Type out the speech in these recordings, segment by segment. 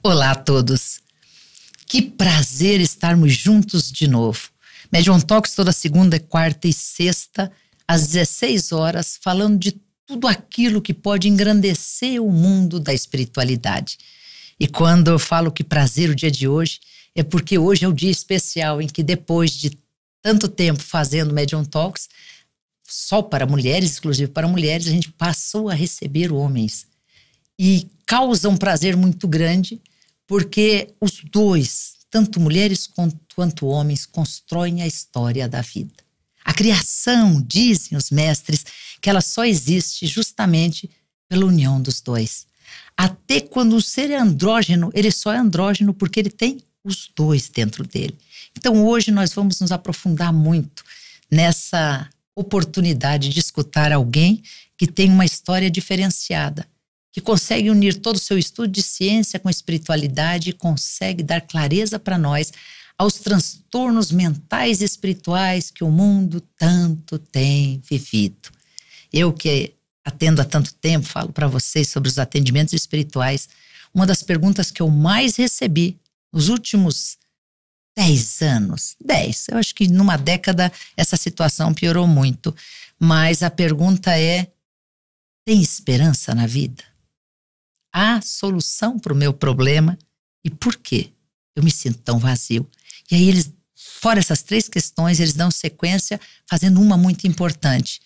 Olá a todos. Que prazer estarmos juntos de novo. Medium Talks toda segunda, quarta e sexta, às 16 horas, falando de tudo aquilo que pode engrandecer o mundo da espiritualidade. E quando eu falo que prazer o dia de hoje, é porque hoje é o dia especial em que, depois de tanto tempo fazendo Medium Talks, só para mulheres, exclusivo para mulheres, a gente passou a receber homens. E causa um prazer muito grande, porque os dois, tanto mulheres quanto homens, constroem a história da vida. A criação, dizem os mestres, que ela só existe justamente pela união dos dois. Até quando o ser é andrógeno, ele só é andrógeno porque ele tem os dois dentro dele. Então hoje nós vamos nos aprofundar muito nessa oportunidade de escutar alguém que tem uma história diferenciada, que consegue unir todo o seu estudo de ciência com espiritualidade e consegue dar clareza para nós aos transtornos mentais e espirituais que o mundo tanto tem vivido. Eu que atendo há tanto tempo, falo para vocês sobre os atendimentos espirituais. Uma das perguntas que eu mais recebi nos últimos 10 anos, eu acho que numa década essa situação piorou muito, mas a pergunta é: tem esperança na vida? Há solução para o meu problema? E por quê eu me sinto tão vazio? E aí eles, fora essas 3 questões, eles dão sequência fazendo uma muito importante.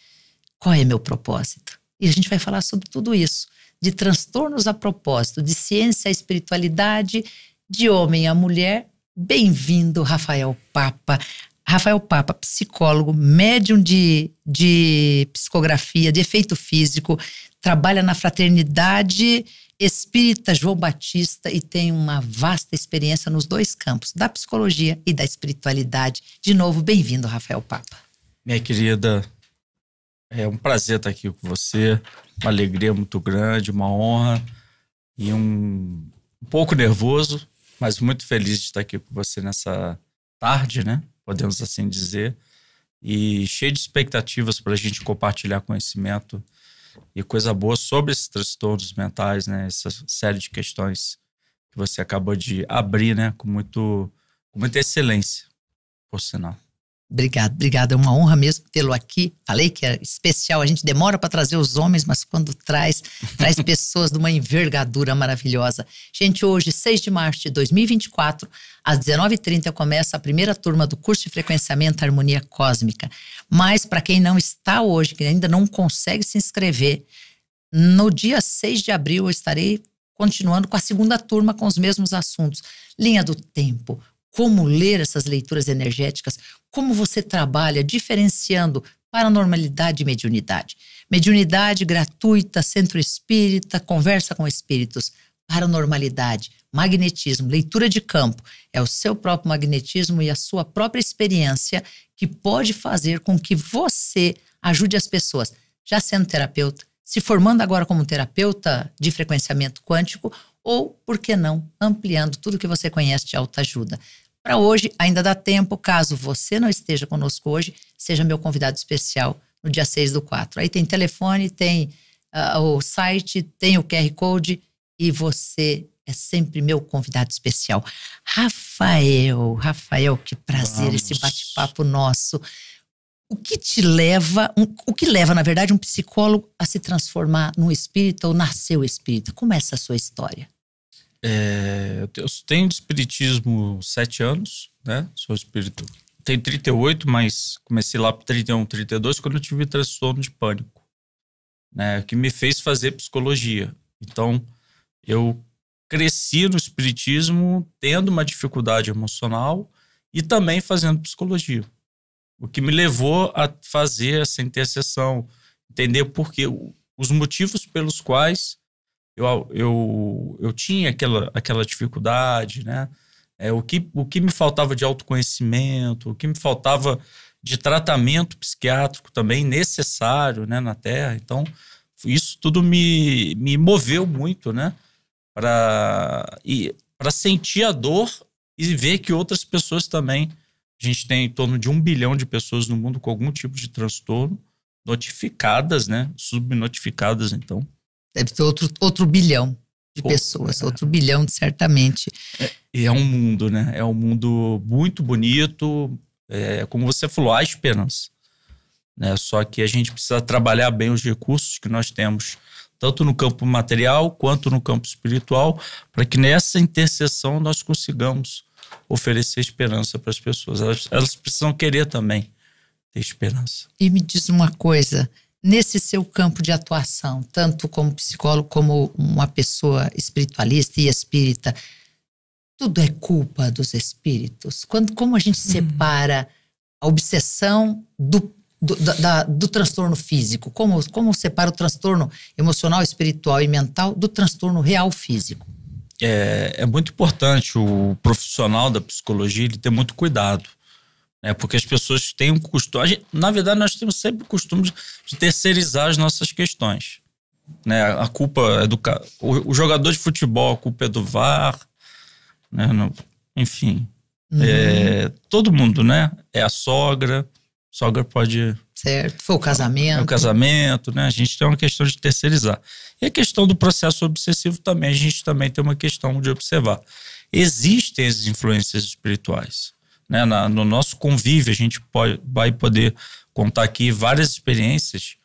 Qual é meu propósito? E a gente vai falar sobre tudo isso, de transtornos a propósito, de ciência à espiritualidade, de homem a mulher. Bem-vindo, Rafael Papa. Rafael Papa, psicólogo, médium de psicografia, de efeito físico, trabalha na Fraternidade Espírita João Batista e tem uma vasta experiência nos 2 campos, da psicologia e da espiritualidade. De novo, bem-vindo, Rafael Papa. Minha querida, é um prazer estar aqui com você, uma alegria muito grande, uma honra e um pouco nervoso, mas muito feliz de estar aqui com você nessa tarde, né? Podemos assim dizer, e cheio de expectativas para a gente compartilhar conhecimento e coisa boa sobre esses transtornos mentais, né? Essa série de questões que você acabou de abrir, né? Com muita excelência, por sinal. Obrigado. É uma honra mesmo tê-lo aqui. Falei que é especial, a gente demora para trazer os homens, mas quando traz pessoas de uma envergadura maravilhosa. Gente, hoje, 6 de março de 2024, às 19h30, começa a primeira turma do curso de frequenciamento Harmonia Cósmica. Mas para quem não está hoje, que ainda não consegue se inscrever, no dia 6 de abril eu estarei continuando com a segunda turma com os mesmos assuntos. Linha do tempo, como ler essas leituras energéticas, como você trabalha diferenciando paranormalidade e mediunidade. Mediunidade gratuita, centro espírita, conversa com espíritos. Paranormalidade, magnetismo, leitura de campo. É o seu próprio magnetismo e a sua própria experiência que pode fazer com que você ajude as pessoas, já sendo terapeuta, se formando agora como terapeuta de frequenciamento quântico ou, por que não, ampliando tudo que você conhece de autoajuda. Para hoje, ainda dá tempo, caso você não esteja conosco hoje, seja meu convidado especial no dia 6/4. Aí tem telefone, tem o site, tem o QR Code e você é sempre meu convidado especial. Rafael, que prazer esse bate-papo nosso. O que leva, na verdade, um psicólogo a se transformar num espírita ou nasceu espírita? Como é essa sua história? Eu tenho de espiritismo 7 anos, né? Sou espírito. Tenho 38, mas comecei lá para 31, 32, quando eu tive transtorno de pânico, né? Que me fez fazer psicologia. Então, eu cresci no espiritismo tendo uma dificuldade emocional e também fazendo psicologia. O que me levou a fazer essa interseção, entender por quê, os motivos pelos quais eu tinha aquela dificuldade, né? O que me faltava de autoconhecimento, o que me faltava de tratamento psiquiátrico também necessário, né, na Terra. Então, isso tudo me moveu muito, né? Para sentir a dor e ver que outras pessoas também. A gente tem em torno de 1 bilhão de pessoas no mundo com algum tipo de transtorno, notificadas, né? Subnotificadas, então. Deve ter outro bilhão. de pessoas, outro bilhão, certamente. E é um mundo, né? É um mundo muito bonito. Como você falou, há esperança, né? Só que a gente precisa trabalhar bem os recursos que nós temos, tanto no campo material quanto no campo espiritual, para que nessa interseção nós consigamos oferecer esperança para as pessoas. Elas precisam querer também ter esperança. E me diz uma coisa, nesse seu campo de atuação, tanto como psicólogo como uma pessoa espiritualista e espírita, tudo é culpa dos espíritos? Como a gente separa a obsessão do transtorno físico? Como separa o transtorno emocional, espiritual e mental do transtorno real físico? É muito importante o profissional da psicologia ele ter muito cuidado, né? Porque as pessoas têm um costume... Na verdade, nós temos sempre o costume de terceirizar as nossas questões, né? A culpa é o jogador de futebol, a culpa é do VAR, né? Enfim, todo mundo, né? É a sogra pode... Certo, foi o casamento. É o casamento, né? A gente tem uma questão de terceirizar. E a questão do processo obsessivo também, a gente também tem uma questão de observar. Existem as influências espirituais, né? No nosso convívio, a gente vai poder contar aqui várias experiências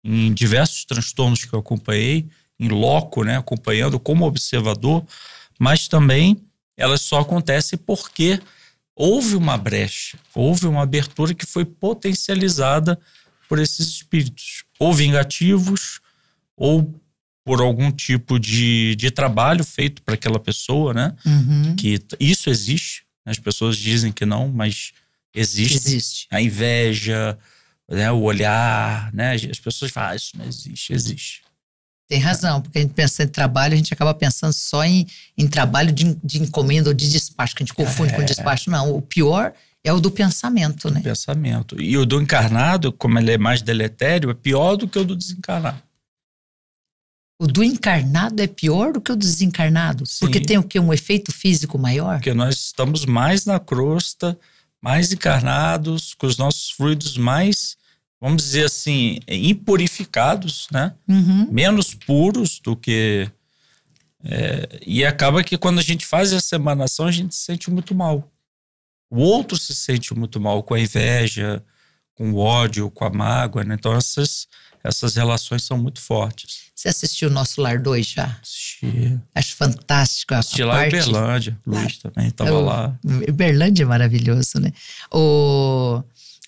em diversos transtornos que eu acompanhei, em loco, né? Acompanhando como observador, mas também elas só acontecem porque houve uma brecha, houve uma abertura que foi potencializada por esses espíritos. Ou vingativos, ou por algum tipo de trabalho feito para aquela pessoa, né? Que isso existe. As pessoas dizem que não, mas existe. A inveja, né? O olhar, né? As pessoas falam, isso não existe, existe. Tem razão, porque a gente pensa em trabalho, a gente acaba pensando só em trabalho de encomenda ou de despacho, que a gente confunde com despacho. Não, o pior é o do pensamento, né? O pensamento. E o do encarnado, como ele é mais deletério, é pior do que o do desencarnado. O do encarnado é pior do que o do desencarnado? Sim. Porque tem o quê? Um efeito físico maior? Porque nós estamos mais na crosta, mais encarnados, com os nossos fluidos mais... vamos dizer assim, impurificados, né? Menos puros do que... e acaba que quando a gente faz essa emanação, a gente se sente muito mal. O outro se sente muito mal com a inveja, com o ódio, com a mágoa, né? Então essas relações são muito fortes. Você assistiu o Nosso Lar 2 já? Assisti. Acho fantástico. Assisti lá em Uberlândia. Luiz também estava lá. Uberlândia é maravilhoso, né?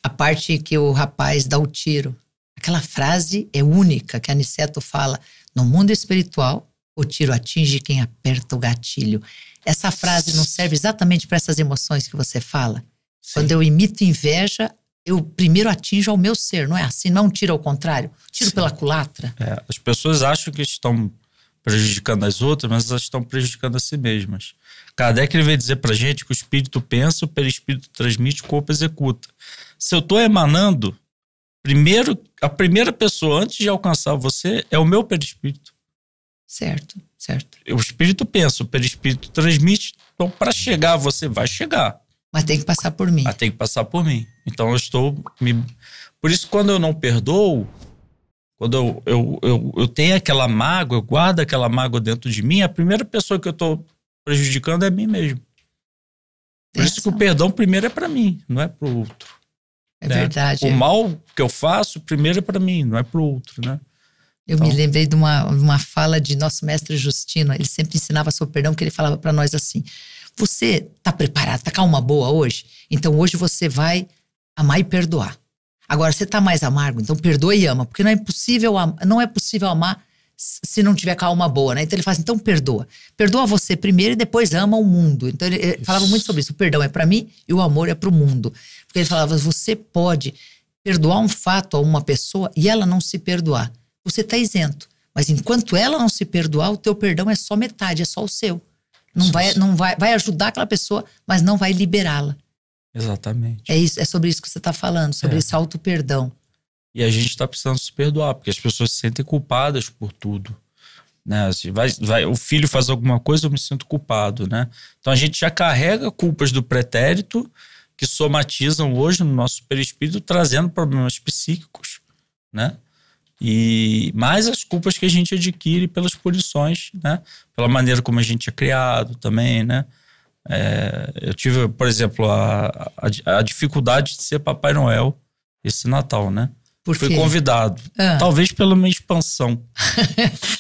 A parte que o rapaz dá o tiro. Aquela frase é única, que a Aniceto fala. No mundo espiritual, o tiro atinge quem aperta o gatilho. Essa frase não serve exatamente para essas emoções que você fala? Sim. Quando eu imito inveja, eu primeiro atinjo ao meu ser, não é assim? Não tiro ao contrário. Tiro Sim. pela culatra. As pessoas acham que estão prejudicando as outras, mas elas estão prejudicando a si mesmas. Kardec ele veio dizer pra gente que o espírito pensa, o perispírito transmite, o corpo executa. Se eu estou emanando, a primeira pessoa antes de alcançar você é o meu perispírito. Certo. O espírito pensa, o perispírito transmite. Então, para chegar, você vai chegar. Mas tem que passar por mim. Então, eu estou... Por isso, quando eu não perdoo, quando eu tenho aquela mágoa, eu guardo aquela mágoa dentro de mim, a primeira pessoa que eu estou prejudicando é mim mesmo. Por isso que o perdão primeiro é para mim, não é para o outro. É verdade. O mal que eu faço primeiro é para mim, não é para o outro, né? Eu me lembrei de uma fala de nosso mestre Justino. Ele sempre ensinava sobre o perdão, que ele falava para nós assim: você está preparado, está com alma boa hoje? Então hoje você vai amar e perdoar. Agora você está mais amargo, então perdoa e ama, porque não é possível amar se não tiver com a alma boa, né? Então ele fala assim, então perdoa. Perdoa você primeiro e depois ama o mundo. Então ele falava muito sobre isso. O perdão é para mim e o amor é para o mundo. Porque ele falava, você pode perdoar um fato a uma pessoa e ela não se perdoar. Você está isento. Mas enquanto ela não se perdoar, o teu perdão é só metade, é só o seu. Vai ajudar aquela pessoa, mas não vai liberá-la. Exatamente. É sobre isso que você está falando, sobre esse auto-perdão. E a gente está precisando se perdoar, porque as pessoas se sentem culpadas por tudo. Né? Assim, o filho faz alguma coisa, eu me sinto culpado. Né? Então a gente já carrega culpas do pretérito que somatizam hoje no nosso perispírito, trazendo problemas psíquicos. Né? E mais as culpas que a gente adquire pelas punições, né? Pela maneira como a gente é criado também, né? Eu tive, por exemplo, a dificuldade de ser Papai Noel esse Natal, né? Por quê? Fui convidado. Talvez pela minha expansão.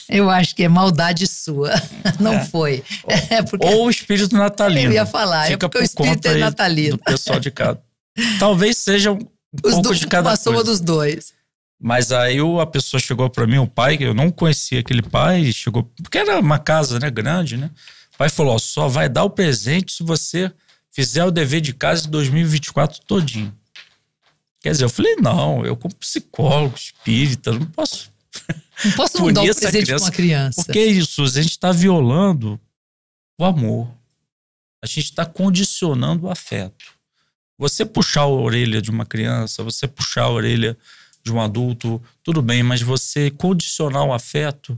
Eu acho que é maldade sua. Não foi. Ou o espírito natalino. Eu ia falar, fica porque o espírito é natalino. Do pessoal de casa. Talvez seja um pouco de cada coisa. Uma soma dos dois. Mas aí a pessoa chegou para mim, o pai, que eu não conhecia aquele pai, chegou, porque era uma casa, né, grande, né? O pai falou, só vai dar o presente se você fizer o dever de casa de 2024 todinho. Quer dizer, eu falei, não, eu como psicólogo, espírita, não posso não dar um presente para uma criança. Porque é isso, a gente está violando o amor. A gente está condicionando o afeto. Você puxar a orelha de uma criança, você puxar a orelha de um adulto, tudo bem, mas você condicionar o afeto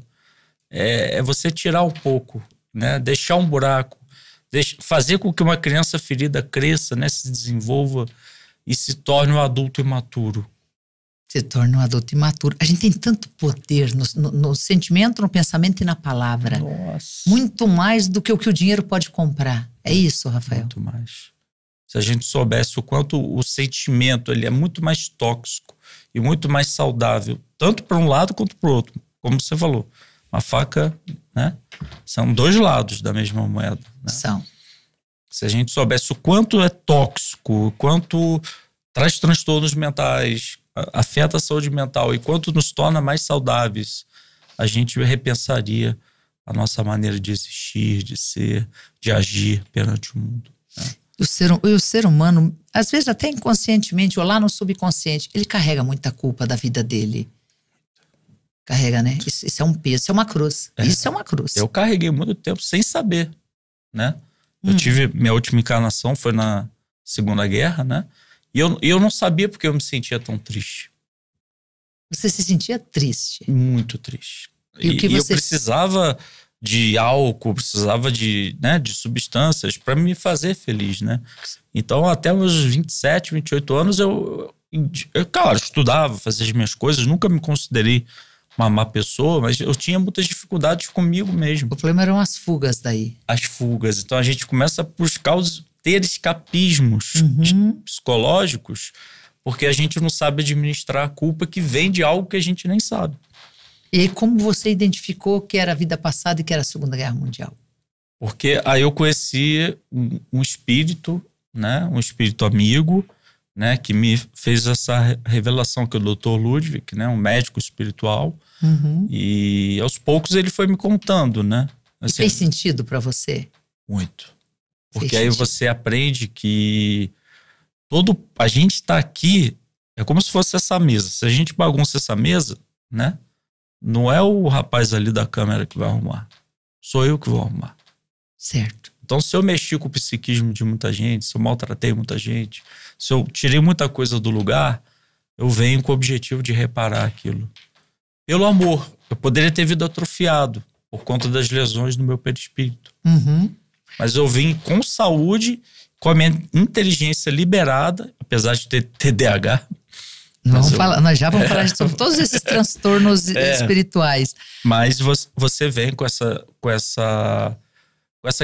é você tirar um pouco, né? Deixar um buraco, fazer com que uma criança ferida cresça, né? Se desenvolva e se torne um adulto imaturo. Se torna um adulto imaturo. A gente tem tanto poder no sentimento, no pensamento e na palavra. Nossa. Muito mais do que o dinheiro pode comprar. É isso, Rafael? Muito mais. Se a gente soubesse o quanto o sentimento ele é muito mais tóxico e muito mais saudável, tanto para um lado quanto para o outro. Como você falou, uma faca, né? São dois lados da mesma moeda. Né? São. Se a gente soubesse o quanto é tóxico, o quanto traz transtornos mentais, afeta a saúde mental e quanto nos torna mais saudáveis, a gente repensaria a nossa maneira de existir, de ser, de agir perante o mundo. Né? O ser humano, às vezes até inconscientemente ou lá no subconsciente, ele carrega muita culpa da vida dele. Carrega, né? Isso é um peso, isso é uma cruz. Isso é uma cruz. Eu carreguei muito tempo sem saber, né? Eu tive, minha última encarnação foi na Segunda Guerra, né? E eu não sabia porque eu me sentia tão triste. Você se sentia triste? Muito triste. E o que você... eu precisava de álcool, precisava de substâncias para me fazer feliz, né? Então, até meus 27, 28 anos, eu claro, estudava, fazia as minhas coisas, nunca me considerei uma má pessoa, mas eu tinha muitas dificuldades comigo mesmo. O problema eram as fugas daí. As fugas. Então, a gente começa a buscar ter escapismos psicológicos, porque a gente não sabe administrar a culpa que vem de algo que a gente nem sabe. E aí, como você identificou que era a vida passada e que era a Segunda Guerra Mundial? Porque aí eu conheci um espírito, né? Um espírito amigo, né? Que me fez essa revelação, que é o Dr. Ludwig, né? Um médico espiritual. E aos poucos ele foi me contando, né? Assim, e fez sentido para você? Muito. Porque aí você aprende que a gente está aqui, é como se fosse essa mesa. Se a gente bagunça essa mesa, né? Não é o rapaz ali da câmera que vai arrumar. Sou eu que vou arrumar. Certo. Então, se eu mexi com o psiquismo de muita gente, se eu maltratei muita gente, se eu tirei muita coisa do lugar, eu venho com o objetivo de reparar aquilo. Pelo amor. Eu poderia ter vindo atrofiado por conta das lesões no meu perispírito. Mas eu vim com saúde, com a minha inteligência liberada, apesar de ter TDAH. Nós já vamos falar sobre todos esses transtornos espirituais. Mas você vem com essa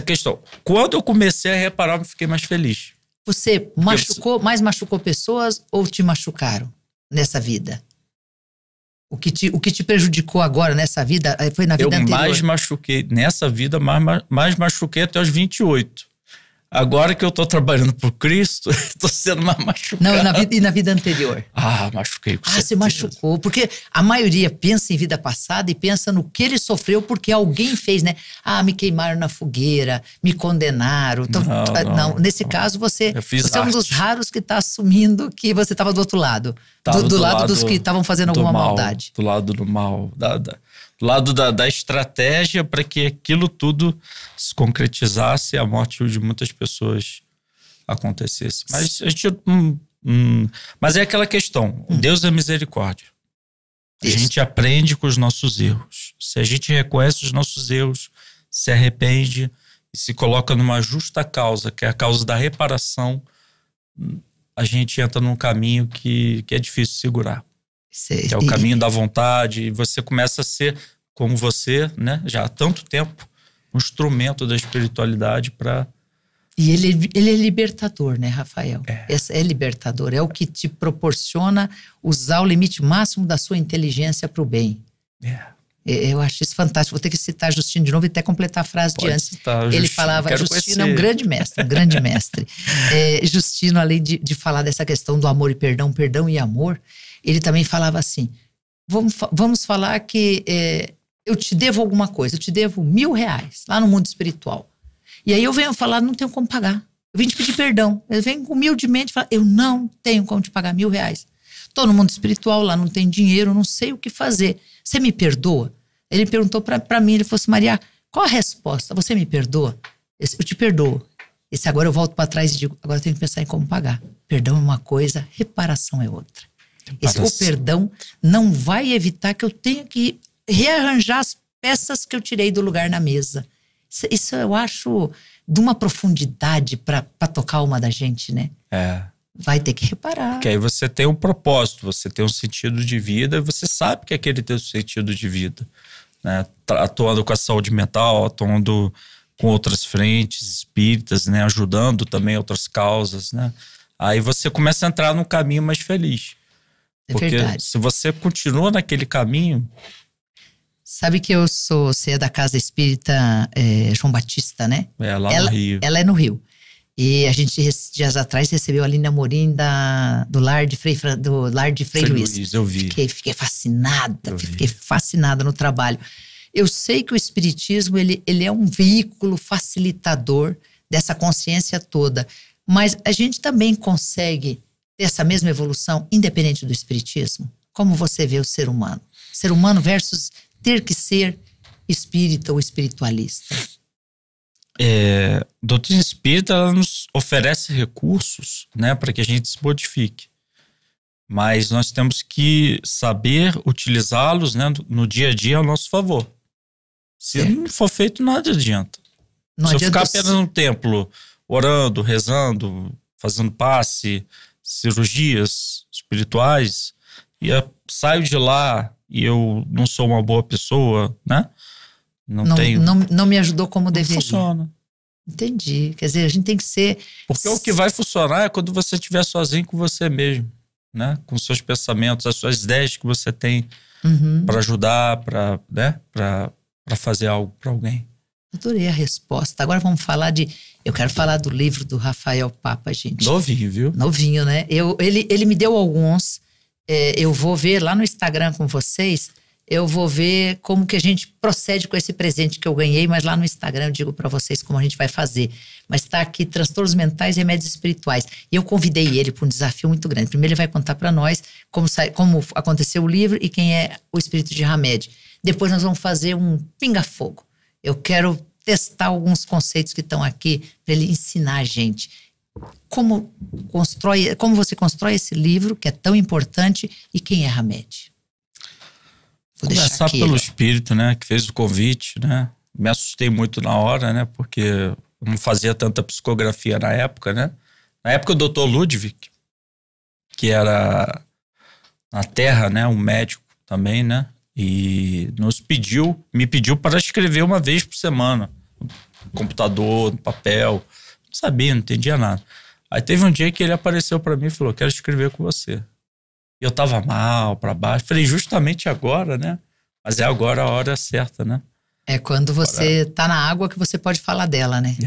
questão. Quando eu comecei a reparar, eu fiquei mais feliz. Você mais machucou pessoas ou te machucaram nessa vida? O que te prejudicou agora nessa vida foi na vida anterior? Eu mais machuquei nessa vida, mais machuquei até os 28. Agora que eu tô trabalhando por Cristo, tô sendo mais machucado. Não, na vida anterior? Machuquei com certeza. Você machucou. Porque a maioria pensa em vida passada e pensa no que ele sofreu porque alguém fez, né? Me queimaram na fogueira, me condenaram. Então, não. Nesse caso, você é um dos raros que está assumindo que você estava do outro lado. Do lado dos que estavam fazendo alguma maldade. Do lado do mal. Do lado da estratégia para que aquilo tudo se concretizasse e a morte de muitas pessoas acontecesse. Mas a gente... mas é aquela questão. Deus é misericórdia. A gente aprende com os nossos erros. Se a gente reconhece os nossos erros, se arrepende e se coloca numa justa causa, que é a causa da reparação, a gente entra num caminho que é difícil segurar. Que é o caminho da vontade. E você começa a ser, como você, né? Já há tanto tempo, um instrumento da espiritualidade para... E ele é libertador, né, Rafael? É libertador. É o que te proporciona usar o limite máximo da sua inteligência para o bem. Eu acho isso fantástico. Vou ter que citar Justino de novo e até completar a frase de antes. Citar, ele falava, Justino é um grande mestre, um grande mestre. Justino, além de falar dessa questão do amor e perdão, perdão e amor, ele também falava assim, vamos falar que eu te devo alguma coisa, eu te devo R$1.000 lá no mundo espiritual. E aí eu venho falar, não tenho como pagar. Eu vim te pedir perdão. Eu venho humildemente falar, eu não tenho como te pagar R$1.000. Estou no mundo espiritual, lá não tem dinheiro, não sei o que fazer. Você me perdoa? Ele perguntou para mim, ele falou assim, Maria, qual a resposta? Você me perdoa? Eu te perdoo. Agora eu volto para trás e digo, agora eu tenho que pensar em como pagar. Perdão é uma coisa, reparação é outra. O perdão não vai evitar que eu tenha que rearranjar as peças que eu tirei do lugar na mesa. Isso eu acho de uma profundidade para tocar a alma da gente, né? Vai ter que reparar. Porque aí você tem um propósito, você tem um sentido de vida, você sabe que aquele tem um sentido de vida, né? Atuando com a saúde mental, atuando com outras frentes espíritas, né? Ajudando também outras causas, né? Aí você começa a entrar num caminho mais feliz. Porque verdade. Se você continua naquele caminho... Sabe que você é da Casa Espírita João Batista, né? Lá no Rio. Ela é no Rio. E a gente, dias atrás, recebeu a Aline Amorim do Lar de Frei Luiz. Eu vi. Fiquei fascinada, fiquei fascinada no trabalho. Eu sei que o Espiritismo, ele é um veículo facilitador dessa consciência toda. Mas a gente também consegue ter essa mesma evolução independente do Espiritismo? Como você vê o ser humano? Ser humano versus... ter que ser espírita ou espiritualista. Doutrina espírita, ela nos oferece recursos, né, para que a gente se modifique. Mas nós temos que saber utilizá-los, né, no dia a dia ao nosso favor. Se não for feito, nada adianta. Se eu ficar apenas no templo, orando, rezando, fazendo passe, cirurgias espirituais, e eu saio de lá e eu não sou uma boa pessoa, né? Não me ajudou como deveria. Não funciona. Entendi. Quer dizer, a gente tem que ser... Porque o que vai funcionar é quando você estiver sozinho com você mesmo, né? Com seus pensamentos, as suas ideias que você tem para ajudar, para fazer algo para alguém. Adorei a resposta. Agora vamos falar eu quero falar do livro do Rafael Papa, gente. Novinho, viu? Novinho, né? Ele me deu alguns... eu vou ver lá no Instagram com vocês, eu vou ver como que a gente procede com esse presente que eu ganhei, mas lá no Instagram eu digo para vocês como a gente vai fazer. Mas está aqui, Transtornos Mentais e Remédios Espirituais. E eu convidei ele para um desafio muito grande. Primeiro ele vai contar para nós como aconteceu o livro e quem é o espírito de Hamed. Depois nós vamos fazer um pinga-fogo. Eu quero testar alguns conceitos que estão aqui para ele ensinar a gente. Como você constrói esse livro que é tão importante e quem é Hamed? Vou começar pelo espírito, né, que fez o convite, né? Me assustei muito na hora, né, porque eu não fazia tanta psicografia na época, né? Na época o Dr. Ludwig, que era na Terra, né, um médico também, né? E me pediu para escrever uma vez por semana, no computador, no papel. Não sabia, não entendia nada. Aí teve um dia que ele apareceu para mim e falou, quero escrever com você. E eu tava mal, para baixo. Falei, justamente agora, né? Mas é agora a hora certa, né? É quando você tá na água que você pode falar dela, né?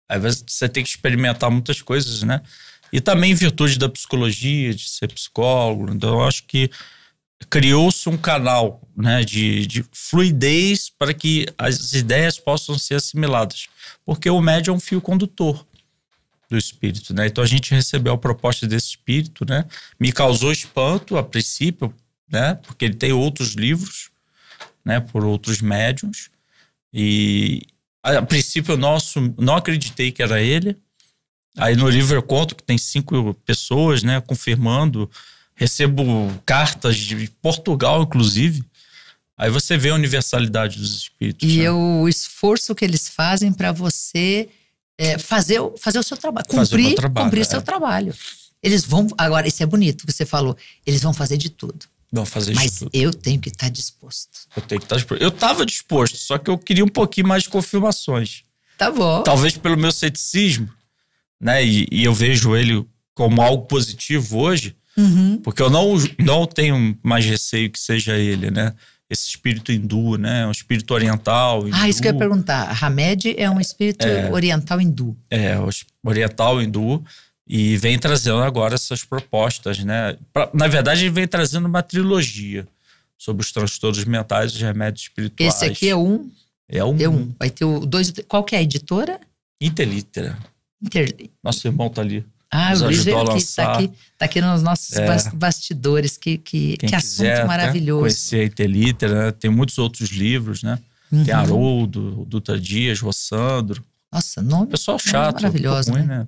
Aí você tem que experimentar muitas coisas, né? E também em virtude da psicologia, de ser psicólogo. Então eu acho que criou-se um canal, né, de fluidez para que as ideias possam ser assimiladas. Porque o médium é um fio condutor do espírito, né? Então a gente recebeu a proposta desse espírito, né? Me causou espanto a princípio, né? Porque ele tem outros livros, né? Por outros médiuns. E a princípio não acreditei que era ele. Aí no livro eu conto que tem 5 pessoas, né? Confirmando. Recebo cartas de Portugal, inclusive. Aí você vê a universalidade dos espíritos. E o esforço que eles fazem para você fazer o seu trabalho. Cumprir seu trabalho. Eles vão, agora, isso é bonito que você falou, eles vão fazer de tudo. Vão fazer Mas de tudo. eu tenho que estar disposto. Eu tenho que estar disposto. Eu estava disposto, só que eu queria um pouquinho mais de confirmações. Tá bom. Talvez pelo meu ceticismo, né? E eu vejo ele como algo positivo hoje, porque eu não tenho mais receio que seja ele, né? Esse espírito hindu, né? Um espírito oriental. Hindu. Isso que eu ia perguntar. Hamed é um espírito oriental hindu. Oriental hindu. E vem trazendo agora essas propostas, né? Na verdade, ele vem trazendo uma trilogia sobre os transtornos mentais e os remédios espirituais. Esse aqui é um? É um. É um. Vai ter o dois. Qual que é a editora? Interlitera. Nosso irmão tá ali. O Luiz veio aqui, tá aqui nos nossos bastidores. Que assunto maravilhoso. Conhecer a Interlitera, né? Tem muitos outros livros, né? Tem Haroldo, Dutra Dias, Rossandro. Nossa, nomes pessoal chato, maravilhoso, ruim, né?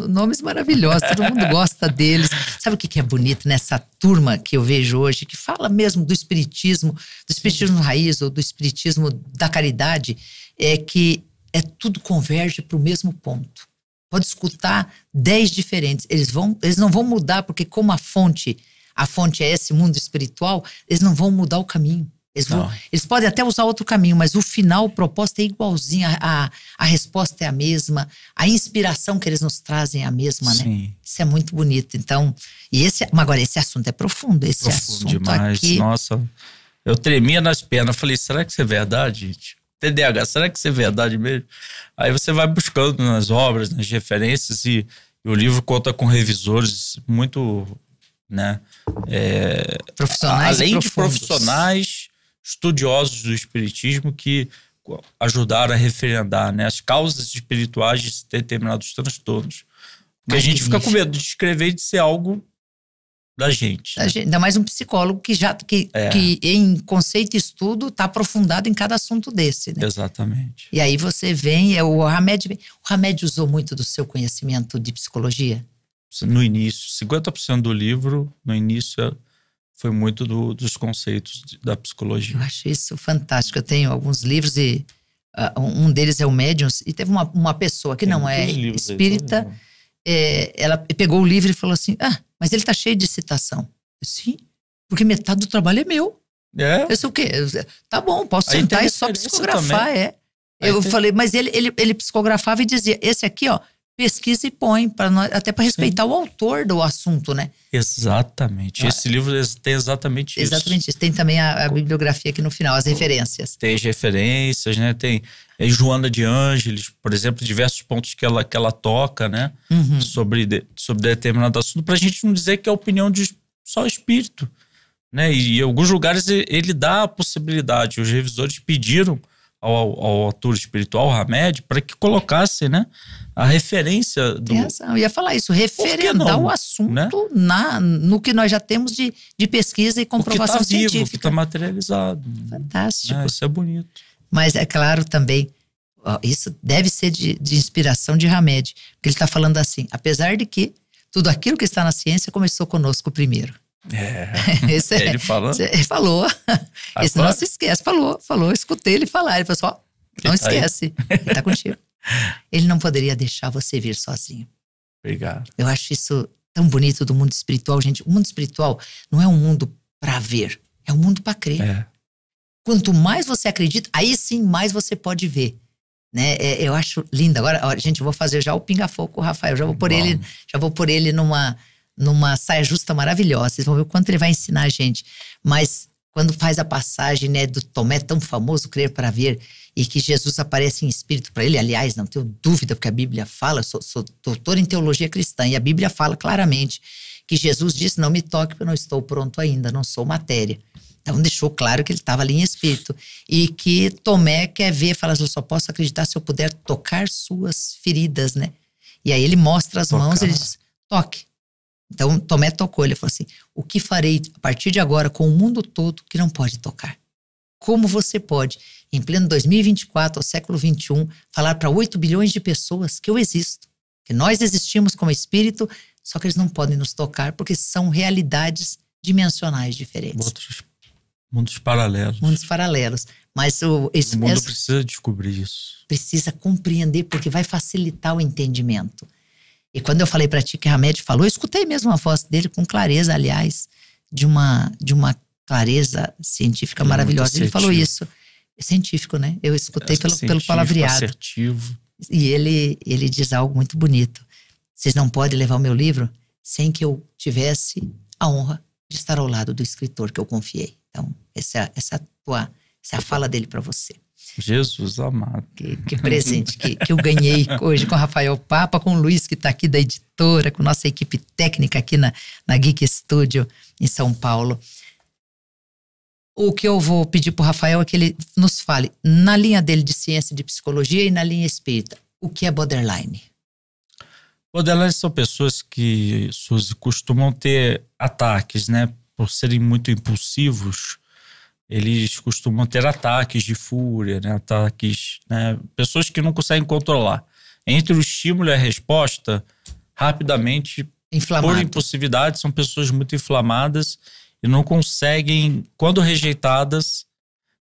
Nomes maravilhosos, todo mundo gosta deles. Sabe o que é bonito nessa turma que eu vejo hoje, que fala mesmo do espiritismo raiz ou do espiritismo da caridade, é que tudo converge para o mesmo ponto. Pode escutar 10 diferentes, eles não vão mudar, porque como a fonte é esse mundo espiritual, eles não vão mudar o caminho. Eles podem até usar outro caminho, mas o final, a proposta é igualzinha, a resposta é a mesma, a inspiração que eles nos trazem é a mesma, Sim. né? Isso é muito bonito. Então, agora esse assunto é profundo, esse assunto demais. aqui. Nossa, eu tremia nas pernas, falei, será que isso é verdade, gente? TDAH, será que isso é verdade mesmo? Aí você vai buscando nas obras, nas referências, e o livro conta com revisores muito, né? Profissionais além e de profundos. Profissionais estudiosos do espiritismo que ajudaram a referendar, né, as causas espirituais de determinados transtornos. Porque a gente fica com medo de escrever e de ser algo da gente. Né? Ainda mais um psicólogo que em conceito e estudo está aprofundado em cada assunto desse, né? Exatamente. E aí você vem, o Hamed usou muito do seu conhecimento de psicologia? No início, 50% do livro, no início, foi muito dos conceitos da psicologia. Eu acho isso fantástico. Eu tenho alguns livros e um deles é o Médiuns, e teve uma pessoa que não é espírita, ela pegou o livro e falou assim, mas ele tá cheio de citação. Sim, porque metade do trabalho é meu. Eu sei o quê? Tá bom, posso sentar e só psicografar, Eu falei, mas ele psicografava e dizia, esse aqui, ó, pesquisa e põe, até para respeitar o autor do assunto, né? Exatamente. Esse livro tem exatamente isso. Exatamente isso. Tem também a bibliografia aqui no final, as referências. Tem as referências, né? Tem Joana de Ângeles, por exemplo, diversos pontos que ela toca, né? Sobre determinado assunto, pra gente não dizer que é a opinião de só espírito, né? E em alguns lugares ele dá a possibilidade. Os revisores pediram ao autor espiritual, Hamed, para que colocasse, né, a referência do... Eu ia falar isso, referendar o assunto, né? No que nós já temos de pesquisa e comprovação científica. Vivo, que está materializado. Fantástico. Isso é bonito. Mas é claro também, isso deve ser de inspiração de Hamed, porque ele está falando assim, apesar de que tudo aquilo que está na ciência começou conosco primeiro. Ele falou? Ele falou. Esse não se esquece. Falou. Escutei ele falar. Ele falou assim, não esquece. Ele tá contigo. Ele não poderia deixar você vir sozinho. Obrigado. Eu acho isso tão bonito do mundo espiritual, gente. O mundo espiritual não é um mundo para ver. É um mundo para crer. Quanto mais você acredita, aí sim mais você pode ver. Né? Eu acho lindo. Agora, gente, eu vou fazer já o pinga-fogo com o Rafael. Já vou pôr ele numa saia justa maravilhosa. Vocês vão ver o quanto ele vai ensinar a gente. Mas quando faz a passagem, né, do Tomé tão famoso, Crer para Ver, e que Jesus aparece em espírito para ele, aliás, não tenho dúvida, porque a Bíblia fala, eu sou doutor em teologia cristã, e a Bíblia fala claramente que Jesus disse, não me toque porque eu não estou pronto ainda, não sou matéria. Então deixou claro que ele estava ali em espírito. E que Tomé quer ver, fala, eu só posso acreditar se eu puder tocar suas feridas, né? E aí ele mostra as mãos, ele diz, toque. Então Tomé tocou, ele falou assim, o que farei a partir de agora com o mundo todo que não pode tocar? Como você pode, em pleno 2024, ao século 21, falar para 8 bilhões de pessoas que eu existo, que nós existimos como espírito, só que eles não podem nos tocar porque são realidades dimensionais diferentes. Outros mundos paralelos. Mundos paralelos. Mas o mundo precisa descobrir isso. Precisa compreender, porque vai facilitar o entendimento. E quando eu falei para ti que Hamed falou, eu escutei mesmo a voz dele com clareza, aliás, de uma clareza científica maravilhosa. Ele falou isso. É científico, né? Eu escutei pelo palavreado. Assertivo. E ele diz algo muito bonito. Vocês não podem levar o meu livro sem que eu tivesse a honra de estar ao lado do escritor que eu confiei. Então, essa é a fala dele para você. Jesus amado. Que presente que eu ganhei hoje com o Rafael Papa, com o Luiz, que está aqui da editora, com nossa equipe técnica aqui na Geek Studio em São Paulo. O que eu vou pedir para o Rafael é que ele nos fale, na linha dele de ciência e de psicologia e na linha espírita, o que é borderline? Borderline são pessoas que, Suzy, costumam ter ataques, né? Por serem muito impulsivos, eles costumam ter ataques de fúria, né? Ataques, né? Pessoas que não conseguem controlar. Entre o estímulo e a resposta, rapidamente, por impulsividade, são pessoas muito inflamadas e não conseguem, quando rejeitadas,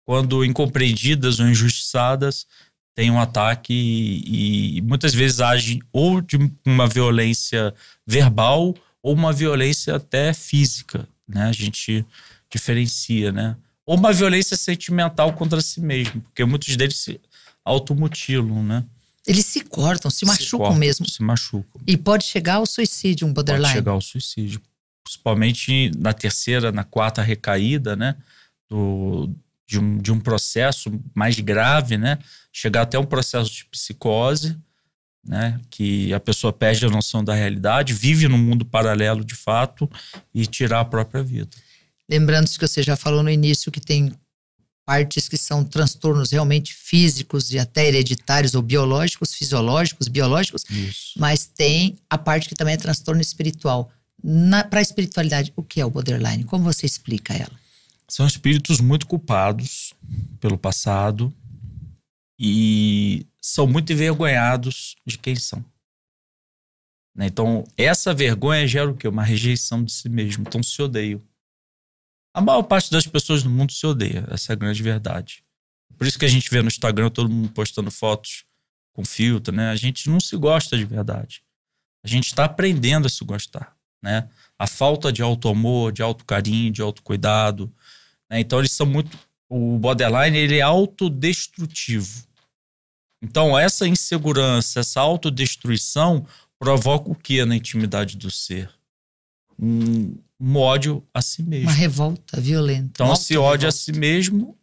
quando incompreendidas ou injustiçadas, têm um ataque e muitas vezes agem ou de uma violência verbal ou uma violência até física, né? A gente diferencia, né? Ou uma violência sentimental contra si mesmo, porque muitos deles se automutilam, né? Eles se cortam, se machucam mesmo. Se machucam. E pode chegar ao suicídio, um borderline. Pode chegar ao suicídio. Principalmente na terceira, na quarta recaída, né? De um processo mais grave, né? Chegar até um processo de psicose, né? Que a pessoa perde a noção da realidade, vive num mundo paralelo de fato e tirar a própria vida. Lembrando-se que você já falou no início que tem partes que são transtornos realmente físicos e até hereditários ou biológicos, fisiológicos, biológicos. Isso. Mas tem a parte que também é transtorno espiritual. Para a espiritualidade, o que é o borderline? Como você explica ela? São espíritos muito culpados pelo passado e são muito envergonhados de quem são. Então, essa vergonha gera o quê? Uma rejeição de si mesmo. Então, se odeiam. A maior parte das pessoas no mundo se odeia. Essa é a grande verdade. Por isso que a gente vê no Instagram todo mundo postando fotos com filtro, né? A gente não se gosta de verdade. A gente está aprendendo a se gostar, né? A falta de auto-amor, de auto-carinho, de autocuidado, né? Então eles são muito... O borderline, ele é autodestrutivo. Então essa insegurança, essa autodestruição provoca o que na intimidade do ser? Um ódio a si mesmo. Uma revolta violenta. Então, se ódio a si mesmo,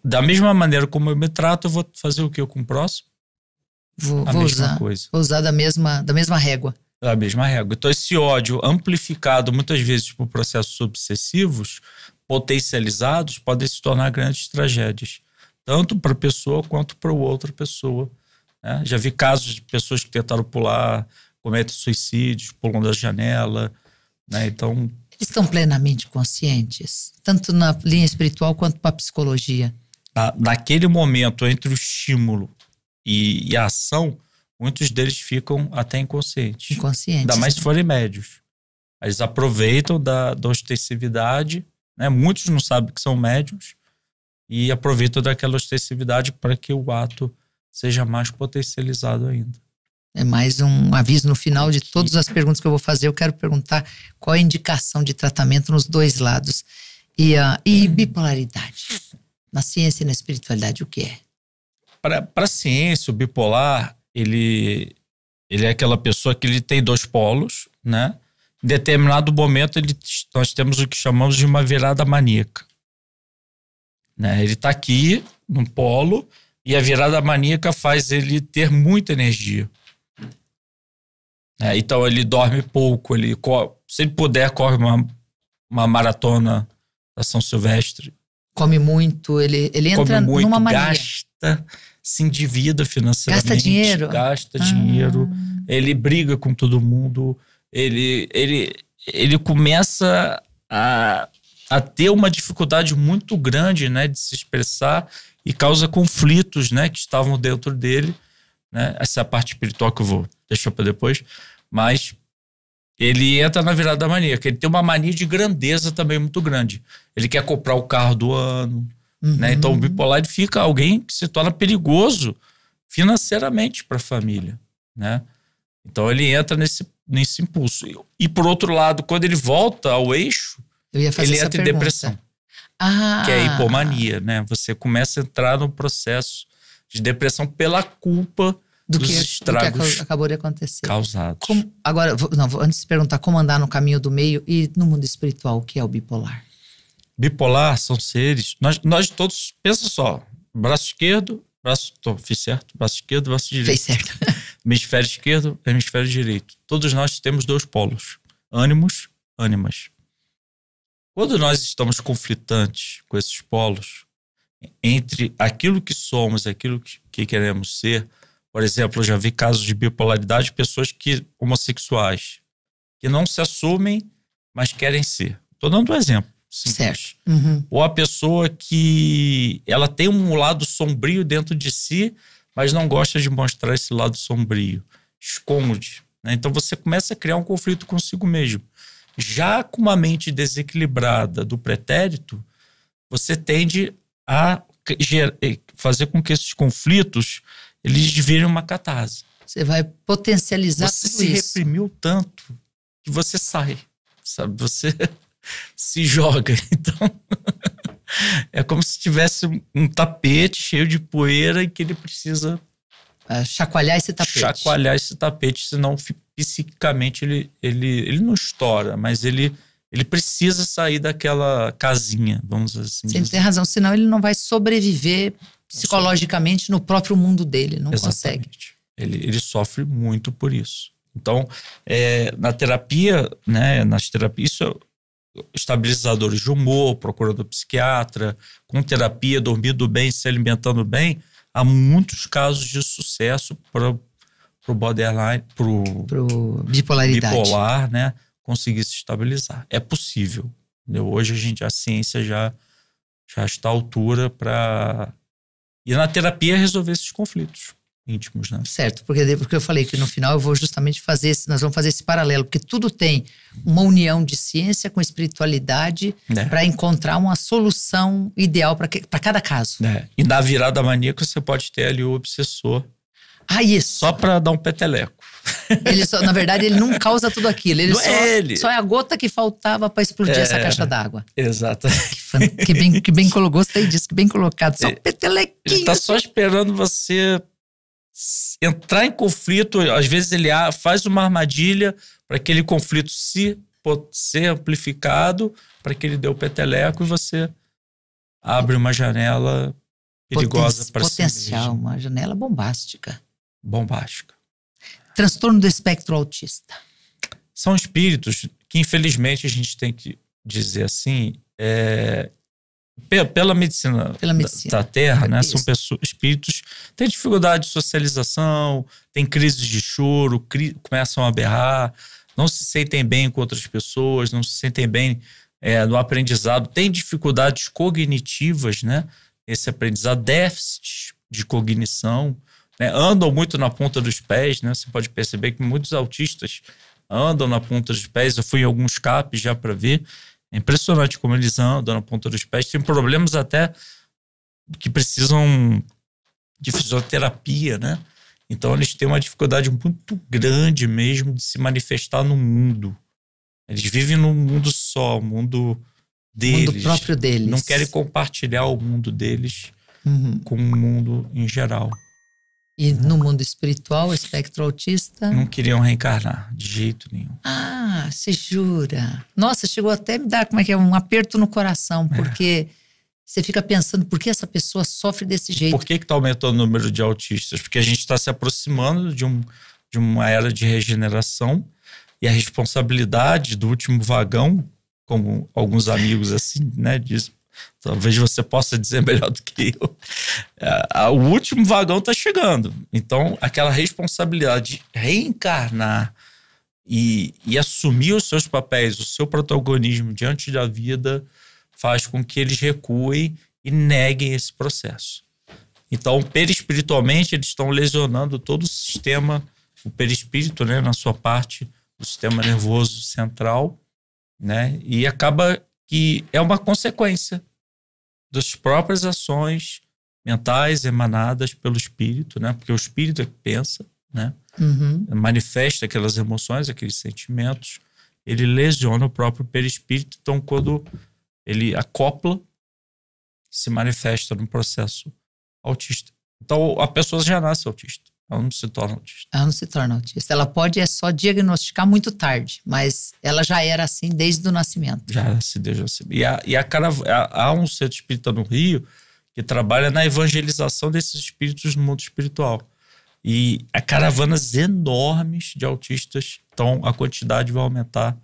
da mesma maneira como eu me trato, eu vou fazer o que com o próximo? Vou usar da mesma régua. Da mesma régua. Então, esse ódio amplificado, muitas vezes por processos obsessivos, potencializados, podem se tornar grandes tragédias. Tanto para a pessoa quanto para outra pessoa. Né? Já vi casos de pessoas que tentaram pular, cometem suicídios, pulam da janela. Né? Então, eles estão plenamente conscientes, tanto na linha espiritual quanto para a psicologia. Naquele momento, entre o estímulo e a ação, muitos deles ficam até inconscientes. Ainda mais se forem médios. Eles aproveitam da ostensividade, né? Muitos não sabem que são médios e aproveitam daquela ostensividade para que o ato seja mais potencializado ainda. É mais um aviso no final de todas as perguntas que eu vou fazer. Eu quero perguntar qual é a indicação de tratamento nos dois lados. E bipolaridade? Na ciência e na espiritualidade, o que é? Para a ciência, o bipolar, ele é aquela pessoa que ele tem dois polos, né? Em determinado momento, nós temos o que chamamos de uma virada maníaca. Né? Ele está aqui, num polo, e a virada maníaca faz ele ter muita energia. Então ele dorme pouco, se ele puder, corre uma maratona da São Silvestre. Come muito, ele entra numa mania. Gasta, se endivida financeiramente. Gasta dinheiro? Gasta dinheiro, ele briga com todo mundo, ele começa a ter uma dificuldade muito grande, né, de se expressar e causa conflitos, né, que estavam dentro dele. Né? Essa é a parte espiritual que eu vou deixar para depois, mas ele entra na virada maníaca. Ele tem uma mania de grandeza também muito grande. Ele quer comprar o carro do ano. Né? Então o bipolar ele fica alguém que se torna perigoso financeiramente para a família. Né? Então ele entra nesse impulso. E por outro lado, quando ele volta ao eixo, ele entra em depressão. Que é a hipomania, né? Você começa a entrar no processo de depressão pela culpa dos estragos que acabou de acontecer. Causados. Agora, antes de perguntar como andar no caminho do meio e no mundo espiritual, o que é o bipolar? Bipolar são seres... Nós todos, pensa só, braço esquerdo, fiz certo? Braço esquerdo, braço direito. Fez certo. Hemisfério esquerdo, hemisfério direito. Todos nós temos 2 polos. Ânimos, ânimas. Quando nós estamos conflitantes com esses polos, entre aquilo que somos e aquilo que queremos ser, por exemplo, eu já vi casos de bipolaridade, pessoas homossexuais, que não se assumem, mas querem ser. Estou dando um exemplo. Simples. Certo. Uhum. Ou a pessoa que ela tem um lado sombrio dentro de si, mas não gosta de mostrar esse lado sombrio. Esconde. Né? Então você começa a criar um conflito consigo mesmo. Já com uma mente desequilibrada do pretérito, você tende a fazer com que esses conflitos eles virem uma catarse. Você vai potencializar você tudo se isso. reprimiu tanto que você sai, sabe? Você se joga. Então, é como se tivesse um tapete cheio de poeira e que ele precisa chacoalhar esse tapete. Chacoalhar esse tapete, senão psiquicamente ele não estoura, mas ele precisa sair daquela casinha, vamos dizer assim. Você tem razão, senão ele não vai sobreviver psicologicamente no próprio mundo dele, não consegue. Ele sofre muito por isso. Então, na terapia, né, isso estabilizadores de humor, procurando psiquiatra, com terapia, dormindo bem, se alimentando bem, há muitos casos de sucesso para o borderline, para o bipolar, né, conseguir se estabilizar. É possível. Hoje a ciência já está à altura para ir na terapia resolver esses conflitos íntimos, né? Certo, porque eu falei que no final eu vou justamente nós vamos fazer esse paralelo, porque tudo tem uma união de ciência com espiritualidade para encontrar uma solução ideal para cada caso. E na virada maníaca você pode ter ali o obsessor. Isso. Só para dar um peteleco. Na verdade, ele não causa tudo aquilo. Só é a gota que faltava para explodir essa caixa d'água. Exato. Que bem colocado, gostei disso, que bem colocado. Só um petelequinho. Ele está só esperando você entrar em conflito. Às vezes ele faz uma armadilha para aquele conflito ser amplificado, para que ele dê o peteleco e você abre uma janela perigosa para si mesmo. Potencial, uma janela bombástica. Transtorno do espectro autista. São espíritos que, infelizmente, a gente tem que dizer assim, pela medicina da Terra, né? São espíritos que têm dificuldade de socialização, têm crises de choro, começam a berrar, não se sentem bem com outras pessoas, não se sentem bem no aprendizado, têm dificuldades cognitivas, né? Esse aprendizado, déficit de cognição, né? Andam muito na ponta dos pés, né? Você pode perceber que muitos autistas andam na ponta dos pés. Eu fui em alguns CAPs já para ver. É impressionante como eles andam na ponta dos pés. Tem problemas até que precisam de fisioterapia, né? Então eles têm uma dificuldade muito grande mesmo de se manifestar no mundo. Eles vivem num mundo só, mundo deles. O mundo próprio deles. Não querem compartilhar o mundo deles com o mundo em geral. E no mundo espiritual, o espectro autista... Não queriam reencarnar, de jeito nenhum. Você jura? Nossa, chegou até a me dar, um aperto no coração, porque você fica pensando, por que essa pessoa sofre desse jeito? Por que está aumentando o número de autistas? Porque a gente está se aproximando de uma era de regeneração e a responsabilidade do último vagão, como alguns amigos assim, né, dizem, talvez você possa dizer melhor do que eu. O último vagão está chegando. Então, aquela responsabilidade de reencarnar e assumir os seus papéis, o seu protagonismo diante da vida, faz com que eles recuem e neguem esse processo. Então, perispiritualmente, eles estão lesionando todo o sistema, o perispírito, né, na sua parte do sistema nervoso central, né, e acaba que é uma consequência das próprias ações mentais emanadas pelo espírito, né? Porque o espírito é que pensa, né? Uhum. Manifesta aquelas emoções, aqueles sentimentos, ele lesiona o próprio perispírito. Então, quando ele acopla, se manifesta no processo autista. Então, a pessoa já nasce autista, ela não se torna autista. Ela não se torna autista. Ela pode só diagnosticar muito tarde, mas ela já era assim desde o nascimento. Já era assim desde o nascimento. Há um centro espírita no Rio que trabalha na evangelização desses espíritos no mundo espiritual. E há caravanas enormes de autistas, então a quantidade vai aumentar,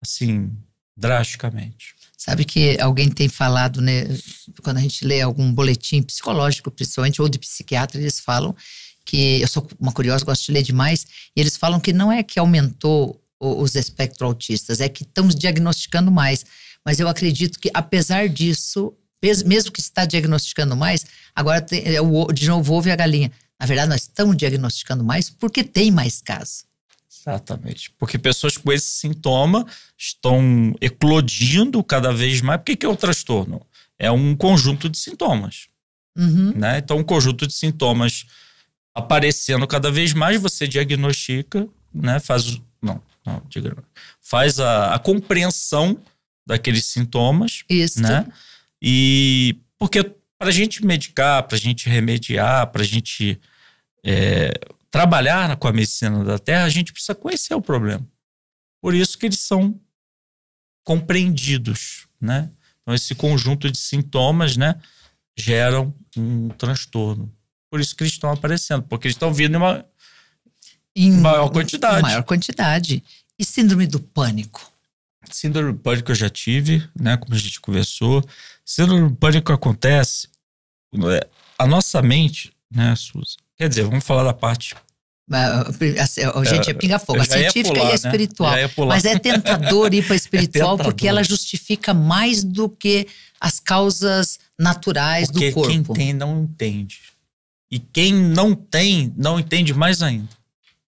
assim, drasticamente. Sabe que alguém tem falado, né, quando a gente lê algum boletim psicológico, principalmente, ou de psiquiatra, eles falam que, eu sou uma curiosa, gosto de ler demais, e eles falam que não é que aumentou os espectros autistas, é que estamos diagnosticando mais. Mas eu acredito que, apesar disso, mesmo que está diagnosticando mais, agora de novo o ovo e a galinha. Na verdade, nós estamos diagnosticando mais porque tem mais casos. Exatamente. Porque pessoas com esse sintoma estão eclodindo cada vez mais. Por que é o transtorno? É um conjunto de sintomas. Uhum. Né? Então, um conjunto de sintomas aparecendo cada vez mais, você diagnostica, né? Faz a compreensão daqueles sintomas. Isso. Né? E porque para a gente medicar, para a gente remediar, para a gente trabalhar com a medicina da Terra, a gente precisa conhecer o problema. Por isso que eles são compreendidos, né? Então, esse conjunto de sintomas, né, geram um transtorno. Por isso que eles estão aparecendo, porque eles estão vindo em maior quantidade. Maior quantidade. E síndrome do pânico? Síndrome do pânico eu já tive, né, como a gente conversou. Síndrome do pânico acontece, a nossa mente, né, Suzy? Quer dizer, vamos falar da parte... Gente, é pinga-fogo. A científica e a espiritual. Né? Mas é tentador ir para a espiritual porque ela justifica mais do que as causas naturais do corpo. Porque quem tem não entende. E quem não tem, não entende mais ainda.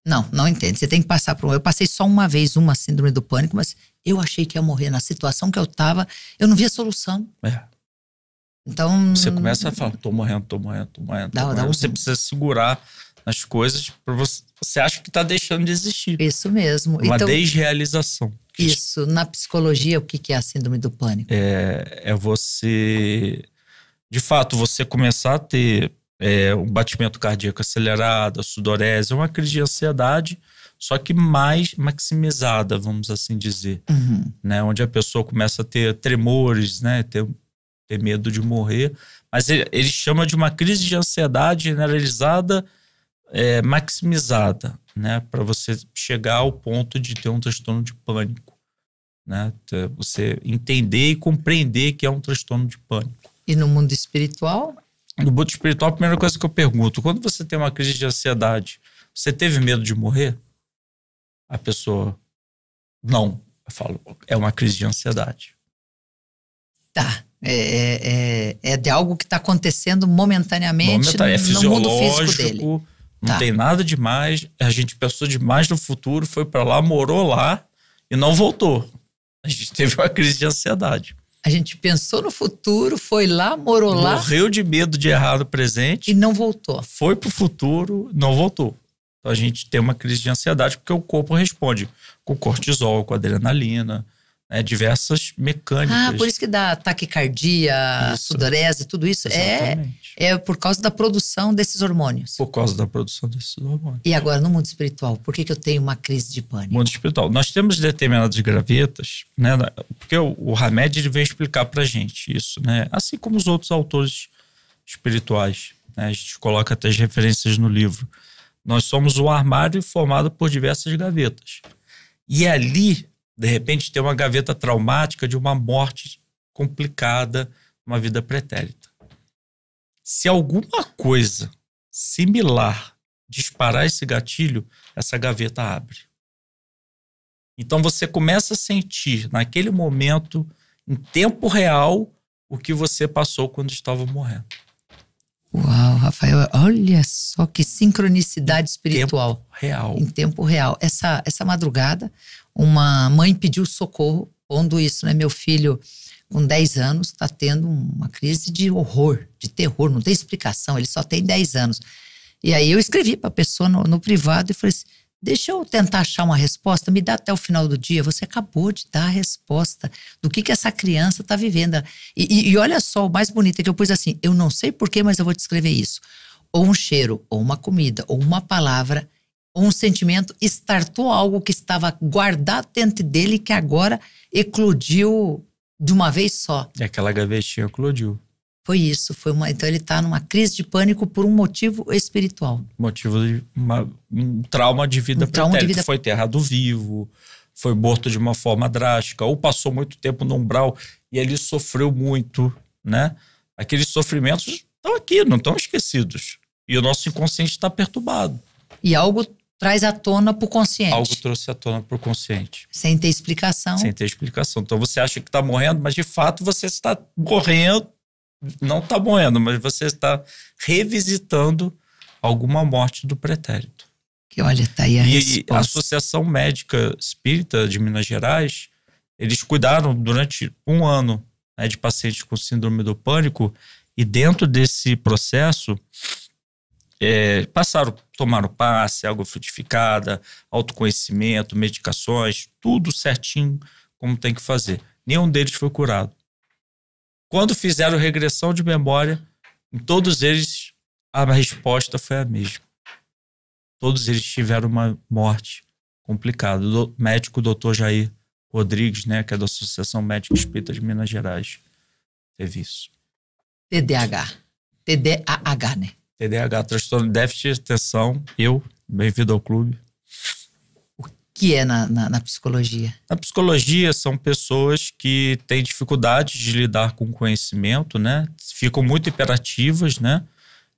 Não entende. Você tem que passar por... Eu passei só uma vez uma síndrome do pânico, mas eu achei que ia morrer. Na situação que eu estava, eu não via solução. Então... Você começa a falar, tô morrendo. Você precisa segurar as coisas, você acha que está deixando de existir. Isso mesmo. Uma desrealização. Isso. Na psicologia, o que é a síndrome do pânico? É você... De fato, você começar a ter um batimento cardíaco acelerado, a sudorese, uma crise de ansiedade, só que mais maximizada, vamos assim dizer. Uhum. Né? Onde a pessoa começa a ter tremores, né? ter medo de morrer. Mas ele chama de uma crise de ansiedade generalizada, maximizada, né? Para você chegar ao ponto de ter um transtorno de pânico. Né? Você entender e compreender que é um transtorno de pânico. E no mundo espiritual? No mundo espiritual, a primeira coisa que eu pergunto, quando você tem uma crise de ansiedade, você teve medo de morrer? A pessoa, não. Eu falo, é uma crise de ansiedade. Tá. É de algo que está acontecendo momentaneamente no mundo físico dele. Não tem nada demais. A gente pensou demais no futuro, foi para lá, morou lá e não voltou. A gente teve uma crise de ansiedade. A gente pensou no futuro, foi lá, morou lá. Morreu de medo de errar no presente. E não voltou. Foi pro futuro, não voltou. Então a gente tem uma crise de ansiedade porque o corpo responde com cortisol, com adrenalina, né, diversas mecânicas. Por isso que dá taquicardia, sudorese, tudo isso. É por causa da produção desses hormônios. Por causa da produção desses hormônios. E agora, no mundo espiritual, por que eu tenho uma crise de pânico? No mundo espiritual, nós temos determinadas gravetas, né? Porque o Hamed ele vem explicar pra gente isso, né? Assim como os outros autores espirituais, né? A gente coloca até as referências no livro. Nós somos um armário formado por diversas gavetas. E ali, de repente, tem uma gaveta traumática de uma morte complicada, uma vida pretérita. Se alguma coisa similar disparar esse gatilho, essa gaveta abre. Então você começa a sentir, naquele momento, em tempo real, o que você passou quando estava morrendo. Uau, Rafael, olha só que sincronicidade espiritual. Real. Em tempo real. Essa madrugada, uma mãe pediu socorro, pondo isso, né? Meu filho, com 10 anos, está tendo uma crise de horror, de terror, não tem explicação, ele só tem 10 anos. E aí eu escrevi para a pessoa no privado e falei assim, deixa eu tentar achar uma resposta, me dá até o final do dia. Você acabou de dar a resposta do que essa criança está vivendo. E olha só, o mais bonito é que eu pus assim, eu não sei porquê, mas eu vou descrever isso. Ou um cheiro, ou uma comida, ou uma palavra, ou um sentimento, startou algo que estava guardado dentro dele que agora eclodiu de uma vez só. E aquela gavetinha eclodiu. Foi isso, então ele está numa crise de pânico por um motivo espiritual. Motivo de um trauma de vida pretérita. Foi enterrado vivo, foi morto de uma forma drástica, ou passou muito tempo no umbral e ele sofreu muito, né? Aqueles sofrimentos estão aqui, não estão esquecidos. E o nosso inconsciente está perturbado. E algo traz à tona para o consciente. Algo trouxe à tona para o consciente. Sem ter explicação. Sem ter explicação. Então você acha que está morrendo, mas de fato você está morrendo. Não está morrendo, mas você está revisitando alguma morte do pretérito. Que olha, tá aí a resposta. E a Associação Médica Espírita de Minas Gerais, eles cuidaram durante 1 ano, né, de pacientes com síndrome do pânico, e dentro desse processo tomaram passe, água frutificada, autoconhecimento, medicações, tudo certinho como tem que fazer. Nenhum deles foi curado. Quando fizeram regressão de memória, em todos eles a resposta foi a mesma. Todos eles tiveram uma morte complicada. O médico Dr. Jair Rodrigues, né, que é da Associação Médica Espírita de Minas Gerais, teve isso. TDAH, né? TDAH, transtorno de déficit de atenção. Bem-vindo ao clube. Que é na psicologia? Na psicologia são pessoas que têm dificuldade de lidar com conhecimento, né? Ficam muito hiperativas, né?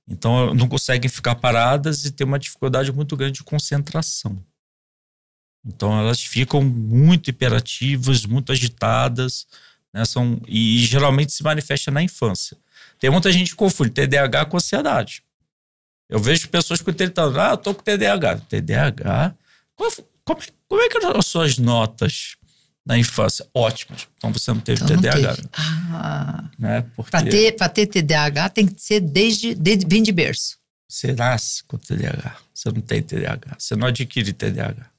Então não conseguem ficar paradas e têm uma dificuldade muito grande de concentração. Então elas ficam muito hiperativas, muito agitadas, né? E geralmente se manifesta na infância. Tem muita gente que confunde TDAH com ansiedade. Eu vejo pessoas com 30 anos, eu tô com TDAH. TDAH? Como é que eram as suas notas na infância? Ótimas. Então você não teve TDAH. Né? Para ter TDAH tem que ser vem de berço. Você nasce com TDAH. Você não tem TDAH. Você não adquire TDAH.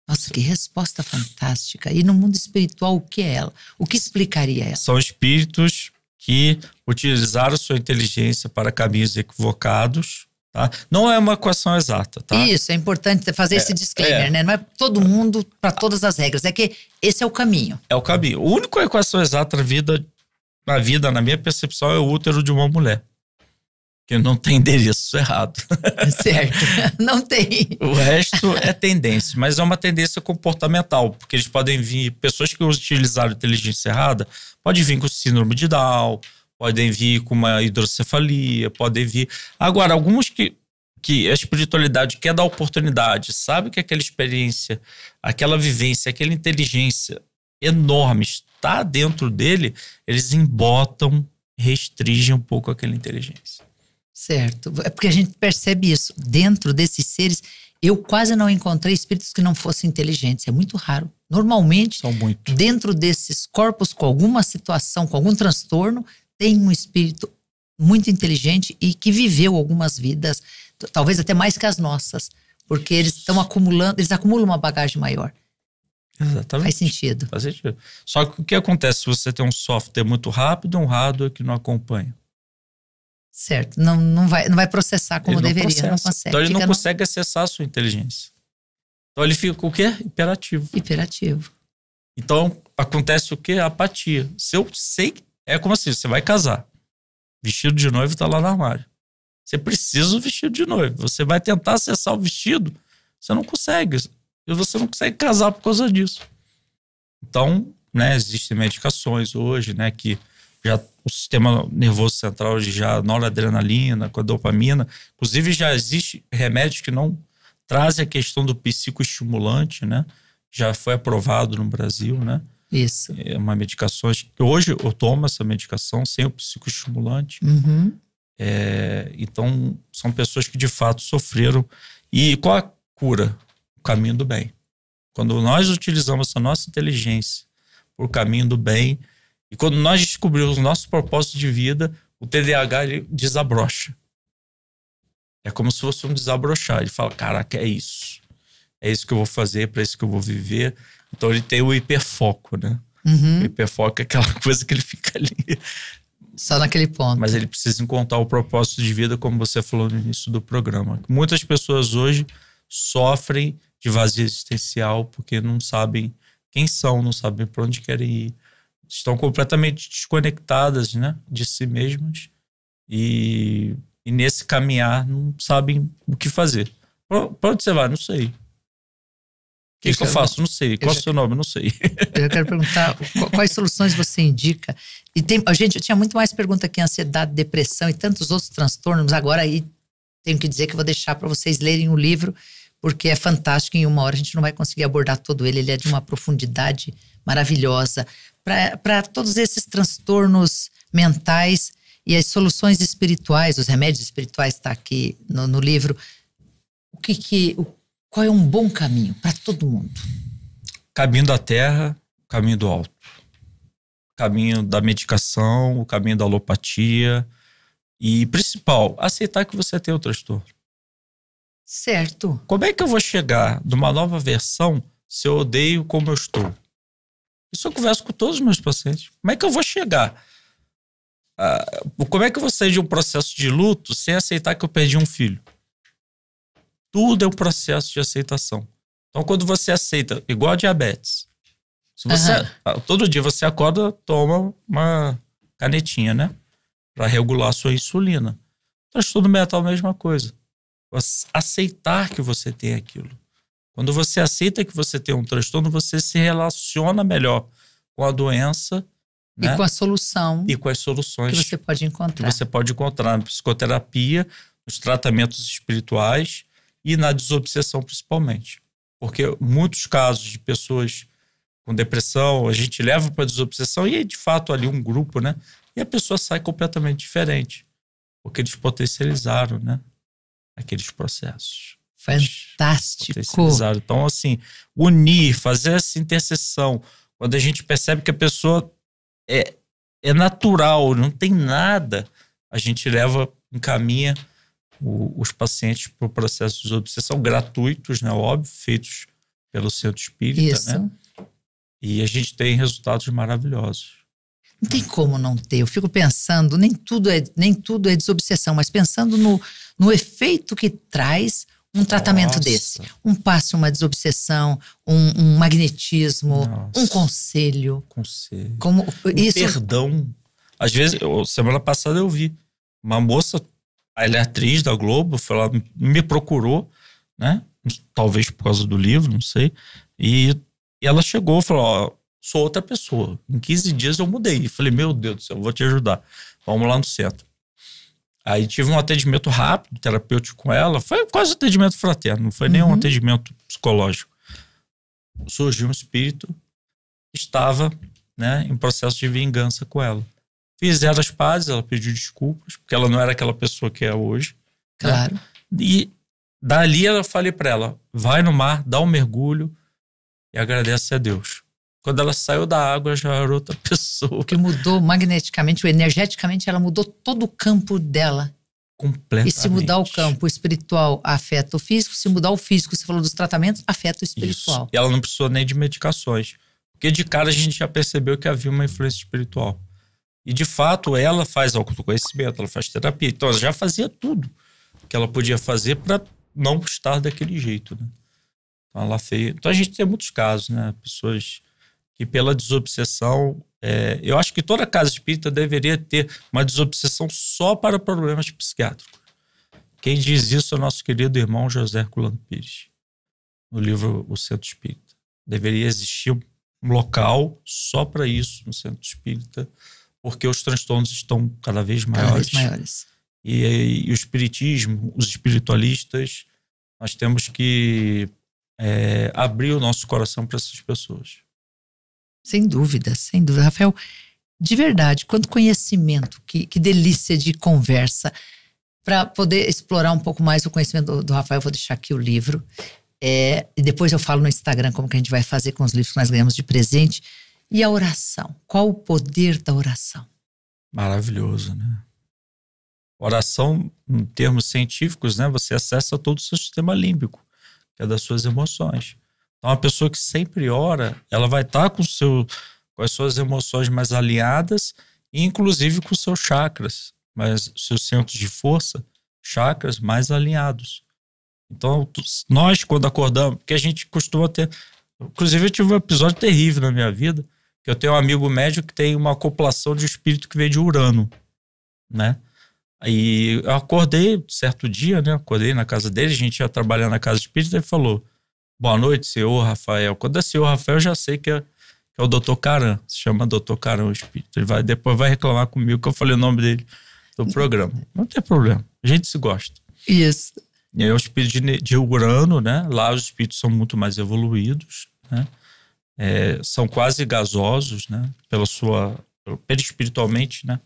Nossa, que resposta fantástica. E no mundo espiritual, o que é ela? O que explicaria ela? São espíritos que utilizaram sua inteligência para caminhos equivocados. Tá? Não é uma equação exata, tá? Isso, é importante fazer esse disclaimer, né? Não é todo mundo para todas as regras, é que esse é o caminho. É o caminho. A única equação exata na vida, na minha percepção, é o útero de uma mulher. Que não tem endereço errado. Certo, não tem. O resto é tendência, mas é uma tendência comportamental, porque eles podem vir, pessoas que utilizaram inteligência errada, podem vir com síndrome de Down, podem vir com uma hidrocefalia, podem vir... Agora, alguns que a espiritualidade quer dar oportunidade, sabe que aquela experiência, aquela vivência, aquela inteligência enorme está dentro dele, eles embotam, restringem um pouco aquela inteligência. Certo, é porque a gente percebe isso. Dentro desses seres, eu quase não encontrei espíritos que não fossem inteligentes, é muito raro. Normalmente, dentro desses corpos com alguma situação, com algum transtorno, tem um espírito muito inteligente e que viveu algumas vidas, talvez até mais que as nossas, porque eles estão acumulando, eles acumulam uma bagagem maior. Exatamente. Faz sentido. Faz sentido. Só que o que acontece se você tem um software muito rápido e um hardware que não acompanha? Certo, não vai processar como deveria, não consegue. Então ele não consegue acessar a sua inteligência. Então ele fica o quê? Hiperativo. Então acontece o quê? Apatia. Se eu sei... É como assim, você vai casar. Vestido de noivo tá lá no armário. Você precisa do vestido de noivo. Você vai tentar acessar o vestido, você não consegue. E você não consegue casar por causa disso. Então, né, existem medicações hoje, né, que já o sistema nervoso central já noradrenalina, com a dopamina. Inclusive já existe remédios que não trazem a questão do psicoestimulante, né? Já foi aprovado no Brasil, né? Isso. É uma medicação que hoje eu tomo essa medicação sem o psicoestimulante. Então são pessoas que de fato sofreram. E qual a cura? O caminho do bem. Quando nós utilizamos a nossa inteligência por caminho do bem, e quando nós descobrimos o nosso propósito de vida, o TDAH ele desabrocha. É como se fosse um desabrochar. Ele fala, caraca, é isso. É isso que eu vou fazer, para isso que eu vou viver. Então ele tem o hiperfoco, né? O hiperfoco é aquela coisa que ele fica ali. Só naquele ponto. Mas ele precisa encontrar o propósito de vida, como você falou no início do programa. Muitas pessoas hoje sofrem de vazio existencial porque não sabem quem são, não sabem para onde querem ir. Estão completamente desconectadas, né, de si mesmas e nesse caminhar não sabem o que fazer. Para onde você vai? Não sei. O que eu faço? Não sei. Qual é o seu nome? Não sei. Eu quero perguntar quais soluções você indica. E gente, eu tinha muito mais pergunta aqui, ansiedade, depressão e tantos outros transtornos. Agora aí tenho que dizer que eu vou deixar para vocês lerem o livro, porque é fantástico. Em uma hora a gente não vai conseguir abordar todo ele. Ele é de uma profundidade maravilhosa. Para todos esses transtornos mentais e as soluções espirituais, os remédios espirituais, está aqui no livro. Qual é um bom caminho para todo mundo? Caminho da terra, caminho do alto. Caminho da medicação, o caminho da alopatia. E, principal, aceitar que você tem o transtorno. Certo. Como é que eu vou chegar numa nova versão se eu odeio como eu estou? Isso eu converso com todos os meus pacientes. Como é que eu vou chegar? Como é que eu vou sair de um processo de luto sem aceitar que eu perdi um filho? Tudo é um processo de aceitação. Então, quando você aceita, igual a diabetes. Se você, todo dia você acorda, toma uma canetinha, né? Para regular a sua insulina. Transtorno mental, a mesma coisa. Aceitar que você tem aquilo. Quando você aceita que você tem um transtorno, você se relaciona melhor com a doença, né? E com a solução. E com as soluções que você pode encontrar. Que você pode encontrar na psicoterapia, nos tratamentos espirituais e na desobsessão principalmente. Porque muitos casos de pessoas com depressão, a gente leva para desobsessão e é de fato ali um grupo, né? E a pessoa sai completamente diferente. Porque eles potencializaram, né? Aqueles processos. Fantástico. Então, assim, unir, fazer essa interseção. Quando a gente percebe que a pessoa é natural, não tem nada, a gente encaminha os pacientes para o processo de desobsessão, gratuitos, né? Óbvio, feitos pelo Centro Espírita, né? E a gente tem resultados maravilhosos. Não tem como não ter. Eu fico pensando, nem tudo é desobsessão, mas pensando no efeito que traz um tratamento desse. Um passe, uma desobsessão, um magnetismo, um conselho. Como isso... Perdão. Às vezes, semana passada eu vi uma moça, ela é atriz da Globo, me procurou, né? Talvez por causa do livro, não sei. E ela chegou e falou, ó, sou outra pessoa. Em 15 dias eu mudei. Falei, meu Deus do céu, eu vou te ajudar. Vamos lá no centro. Aí tive um atendimento rápido, terapêutico com ela. Foi quase um atendimento fraterno, não foi nem um atendimento psicológico. Surgiu um espírito que estava, né, em processo de vingança com ela. Fizeram as pazes, ela pediu desculpas, porque ela não era aquela pessoa que é hoje. Claro. Né? E dali eu falei para ela, vai no mar, dá um mergulho e agradece a Deus. Quando ela saiu da água, já era outra pessoa. Que mudou magneticamente, energeticamente, ela mudou todo o campo dela. Completamente. E se mudar o campo espiritual, afeta o físico. Se mudar o físico, você falou dos tratamentos, afeta o espiritual. Isso. E ela não precisou nem de medicações. Porque de cara a gente já percebeu que havia uma influência espiritual. E de fato, ela faz autoconhecimento, ela faz terapia. Então ela já fazia tudo que ela podia fazer para não estar daquele jeito, né? Então ela fez. Então a gente tem muitos casos, né? Pessoas que pela desobsessão, eu acho que toda casa espírita deveria ter uma desobsessão só para problemas psiquiátricos. Quem diz isso é o nosso querido irmão José Herculano Pires, no livro O Centro Espírita. Deveria existir um local só para isso no Centro Espírita, porque os transtornos estão cada vez maiores. E o espiritismo, os espiritualistas, nós temos que abrir o nosso coração para essas pessoas. Sem dúvida, sem dúvida. Rafael, de verdade, quanto conhecimento, que delícia de conversa. Para poder explorar um pouco mais o conhecimento do Rafael, eu vou deixar aqui o livro. E depois eu falo no Instagram como que a gente vai fazer com os livros que nós ganhamos de presente. E a oração? Qual o poder da oração? Maravilhoso, né? Oração, em termos científicos, né? Você acessa todo o seu sistema límbico, que é das suas emoções. Então, uma pessoa que sempre ora, ela vai estar com as suas emoções mais alinhadas, inclusive com os seus chakras, mas seus centros de força, chakras mais alinhados. Então, nós, quando acordamos, porque a gente costuma ter... Inclusive, eu tive um episódio terrível na minha vida, que eu tenho um amigo médico que tem uma acoplação de espírito que veio de Urano, né? Aí eu acordei certo dia, né? Acordei na casa dele, a gente ia trabalhar na casa espírita, ele falou: boa noite, senhor Rafael. Quando é senhor Rafael, eu já sei que é o Dr. Caran. Se chama Dr. Caran o espírito. Ele depois vai reclamar comigo que eu falei o nome dele do programa. Não tem problema, a gente se gosta. Isso. E aí é o espírito de Urano, né? Lá os espíritos são muito mais evoluídos, né? São quase gasosos, né? Perispiritualmente, né?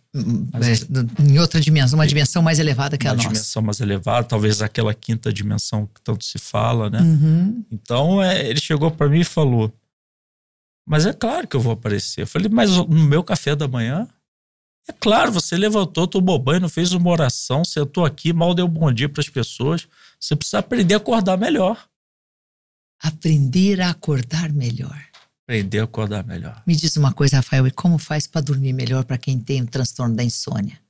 Em outra dimensão, uma dimensão mais elevada que a nossa. Uma dimensão mais elevada, talvez aquela quinta dimensão que tanto se fala, né? Então, ele chegou para mim e falou: mas é claro que eu vou aparecer. Eu falei: mas no meu café da manhã? É claro, você levantou, tomou banho, não fez uma oração, sentou aqui, mal deu bom dia para as pessoas. Você precisa aprender a acordar melhor. Aprender a acordar melhor. Aprender a acordar melhor. Me diz uma coisa, Rafael, e como faz para dormir melhor para quem tem o transtorno da insônia?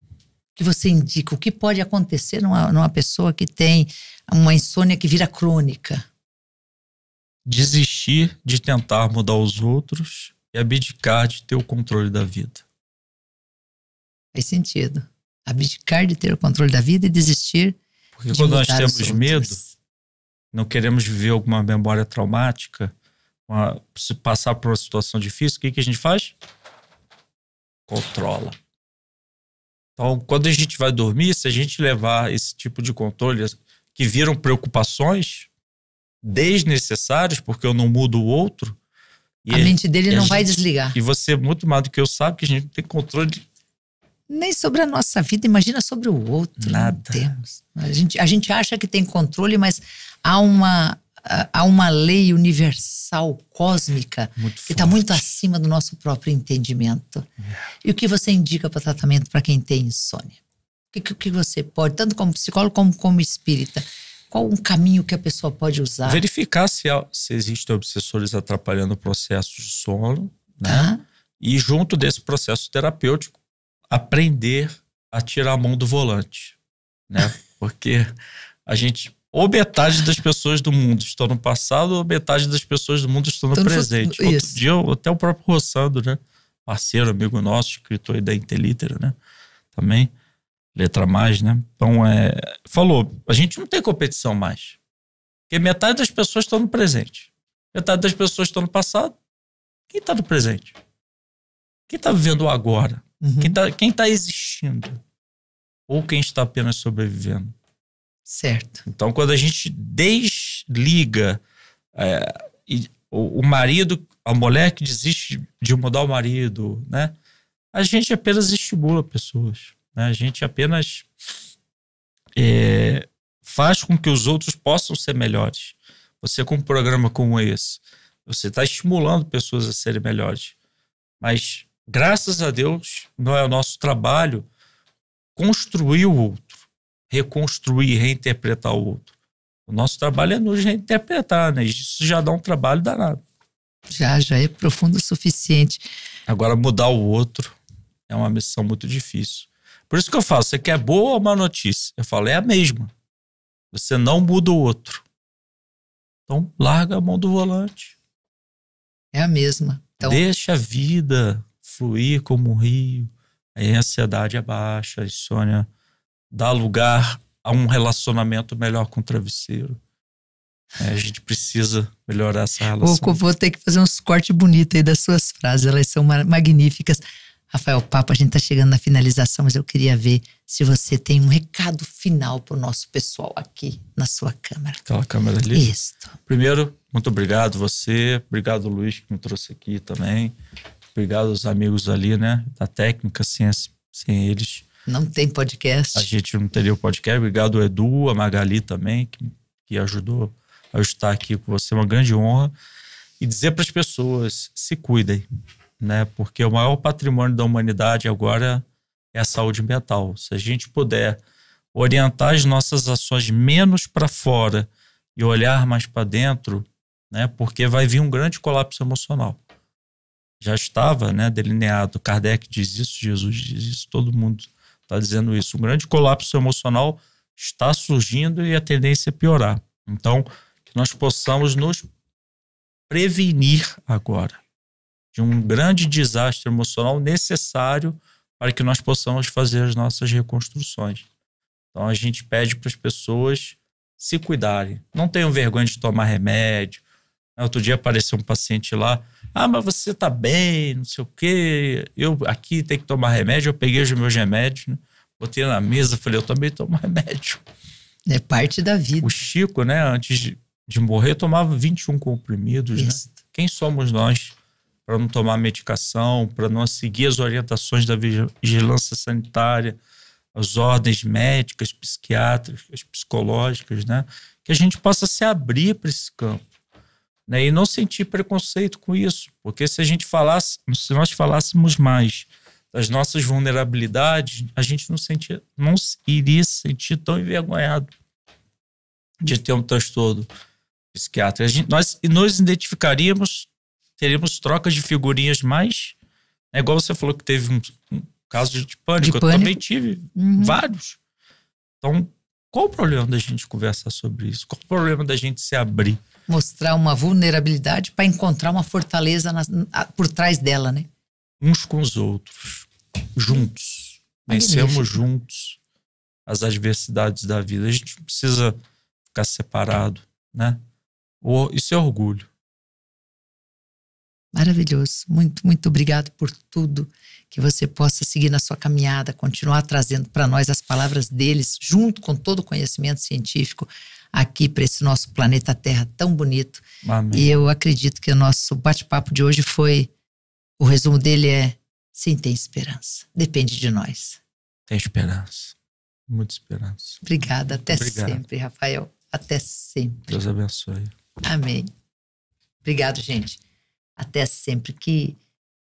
O que você indica? O que pode acontecer numa pessoa que tem uma insônia que vira crônica? Desistir de tentar mudar os outros e abdicar de ter o controle da vida. Faz sentido. Abdicar de ter o controle da vida e desistir. Porque quando nós temos medo, não queremos viver alguma memória traumática, se passar por uma situação difícil, o que a gente faz? Controla. Então, quando a gente vai dormir, se a gente levar esse tipo de controle, que viram preocupações desnecessárias, porque eu não mudo o outro, a mente dele não vai desligar. E você, muito mais do que eu, sabe que a gente não tem controle nem sobre a nossa vida, imagina sobre o outro. Nada. Não temos. A gente acha que tem controle, mas há uma lei universal, cósmica, que está muito acima do nosso próprio entendimento. E o que você indica para tratamento para quem tem insônia? O que você pode, tanto como psicólogo como espírita, qual um caminho que a pessoa pode usar? Verificar se existem obsessores atrapalhando o processo de sono, né? E junto desse processo terapêutico, aprender a tirar a mão do volante, né? Porque ou metade das pessoas do mundo estão no passado, ou metade das pessoas do mundo estão no presente. Outro dia, até o próprio Rossando, né? Parceiro, amigo nosso, escritor aí da Intelitera, né? Também, Letra Mais, né? Então, falou, a gente não tem competição mais. Porque metade das pessoas estão no presente. Metade das pessoas estão no passado. Quem está no presente? Quem está vivendo o agora? Quem tá existindo? Ou quem está apenas sobrevivendo? Certo. Então, quando a gente desliga o marido, a mulher que desiste de mudar o marido, né? A gente apenas estimula pessoas, né? A gente apenas faz com que os outros possam ser melhores. Você, com um programa como esse, você está estimulando pessoas a serem melhores. Mas, graças a Deus, não é o nosso trabalho construir o outro, reconstruir, reinterpretar o outro. O nosso trabalho é nos reinterpretar, né? Isso já dá um trabalho danado. Já é profundo o suficiente. Agora, mudar o outro é uma missão muito difícil. Por isso que eu falo, você quer boa ou má notícia? Eu falo, é a mesma. Você não muda o outro. Então, larga a mão do volante. É a mesma. Então, deixa a vida fluir como um rio. Aí a ansiedade abaixa, a insônia dá lugar a um relacionamento melhor com o travesseiro. A gente precisa melhorar essa relação. Vou ter que fazer uns cortes bonitos aí das suas frases, elas são magníficas. Rafael Papa, a gente está chegando na finalização, mas eu queria ver se você tem um recado final para o nosso pessoal aqui na sua câmera. Aquela câmera ali? Isso. Primeiro, muito obrigado você, obrigado Luiz que me trouxe aqui também, obrigado aos amigos ali, né, da técnica, sem eles. Não tem podcast. A gente não teria o podcast. Obrigado ao Edu, a Magali também, que ajudou a estar aqui com você, uma grande honra. E dizer para as pessoas, se cuidem, né? Porque o maior patrimônio da humanidade agora é a saúde mental. Se a gente puder orientar as nossas ações menos para fora e olhar mais para dentro, né, porque vai vir um grande colapso emocional. Já estava, né, delineado. Kardec diz isso, Jesus diz isso, todo mundo está dizendo isso. Um grande colapso emocional está surgindo e a tendência é piorar. Então, que nós possamos nos prevenir agora de um grande desastre emocional necessário para que nós possamos fazer as nossas reconstruções. Então, a gente pede para as pessoas se cuidarem. Não tenham vergonha de tomar remédio. Outro dia apareceu um paciente lá, mas você tá bem, não sei o quê, eu aqui tenho que tomar remédio, eu peguei os meus remédios, né? Botei na mesa, falei, eu também tomo remédio. É parte da vida. O Chico, né, antes de morrer, tomava 21 comprimidos, né? Quem somos nós para não tomar medicação, para não seguir as orientações da vigilância sanitária, as ordens médicas, psiquiátricas, psicológicas, né? Que a gente possa se abrir para esse campo, né? E não sentir preconceito com isso, porque se nós falássemos mais das nossas vulnerabilidades, a gente não iria se sentir tão envergonhado de ter um transtorno psiquiátrico. Nós identificaríamos, teríamos trocas de figurinhas mais, né? Igual você falou que teve um caso de pânico, eu também tive vários. Então, qual o problema da gente conversar sobre isso? Qual o problema da gente se abrir? Mostrar uma vulnerabilidade para encontrar uma fortaleza por trás dela, né? Uns com os outros, juntos. Vencemos juntos as adversidades da vida. A gente não precisa ficar separado, né? Isso é orgulho. Maravilhoso. Muito, muito obrigado por tudo. Que você possa seguir na sua caminhada, continuar trazendo para nós as palavras deles, junto com todo o conhecimento científico, aqui para esse nosso planeta Terra tão bonito. Amém. E eu acredito que o nosso bate-papo de hoje o resumo dele é: sim, tem esperança. Depende de nós. Tem esperança. Muita esperança. Obrigada. Até sempre, Rafael. Até sempre. Deus abençoe. Amém. Obrigado, gente. Até sempre. Que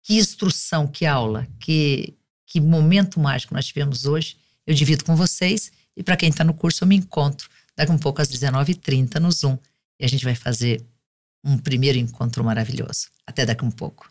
instrução, que aula, que momento mágico nós tivemos hoje. Eu divido com vocês e para quem está no curso eu me encontro daqui um pouco às 19h30 no Zoom. E a gente vai fazer um primeiro encontro maravilhoso. Até daqui um pouco.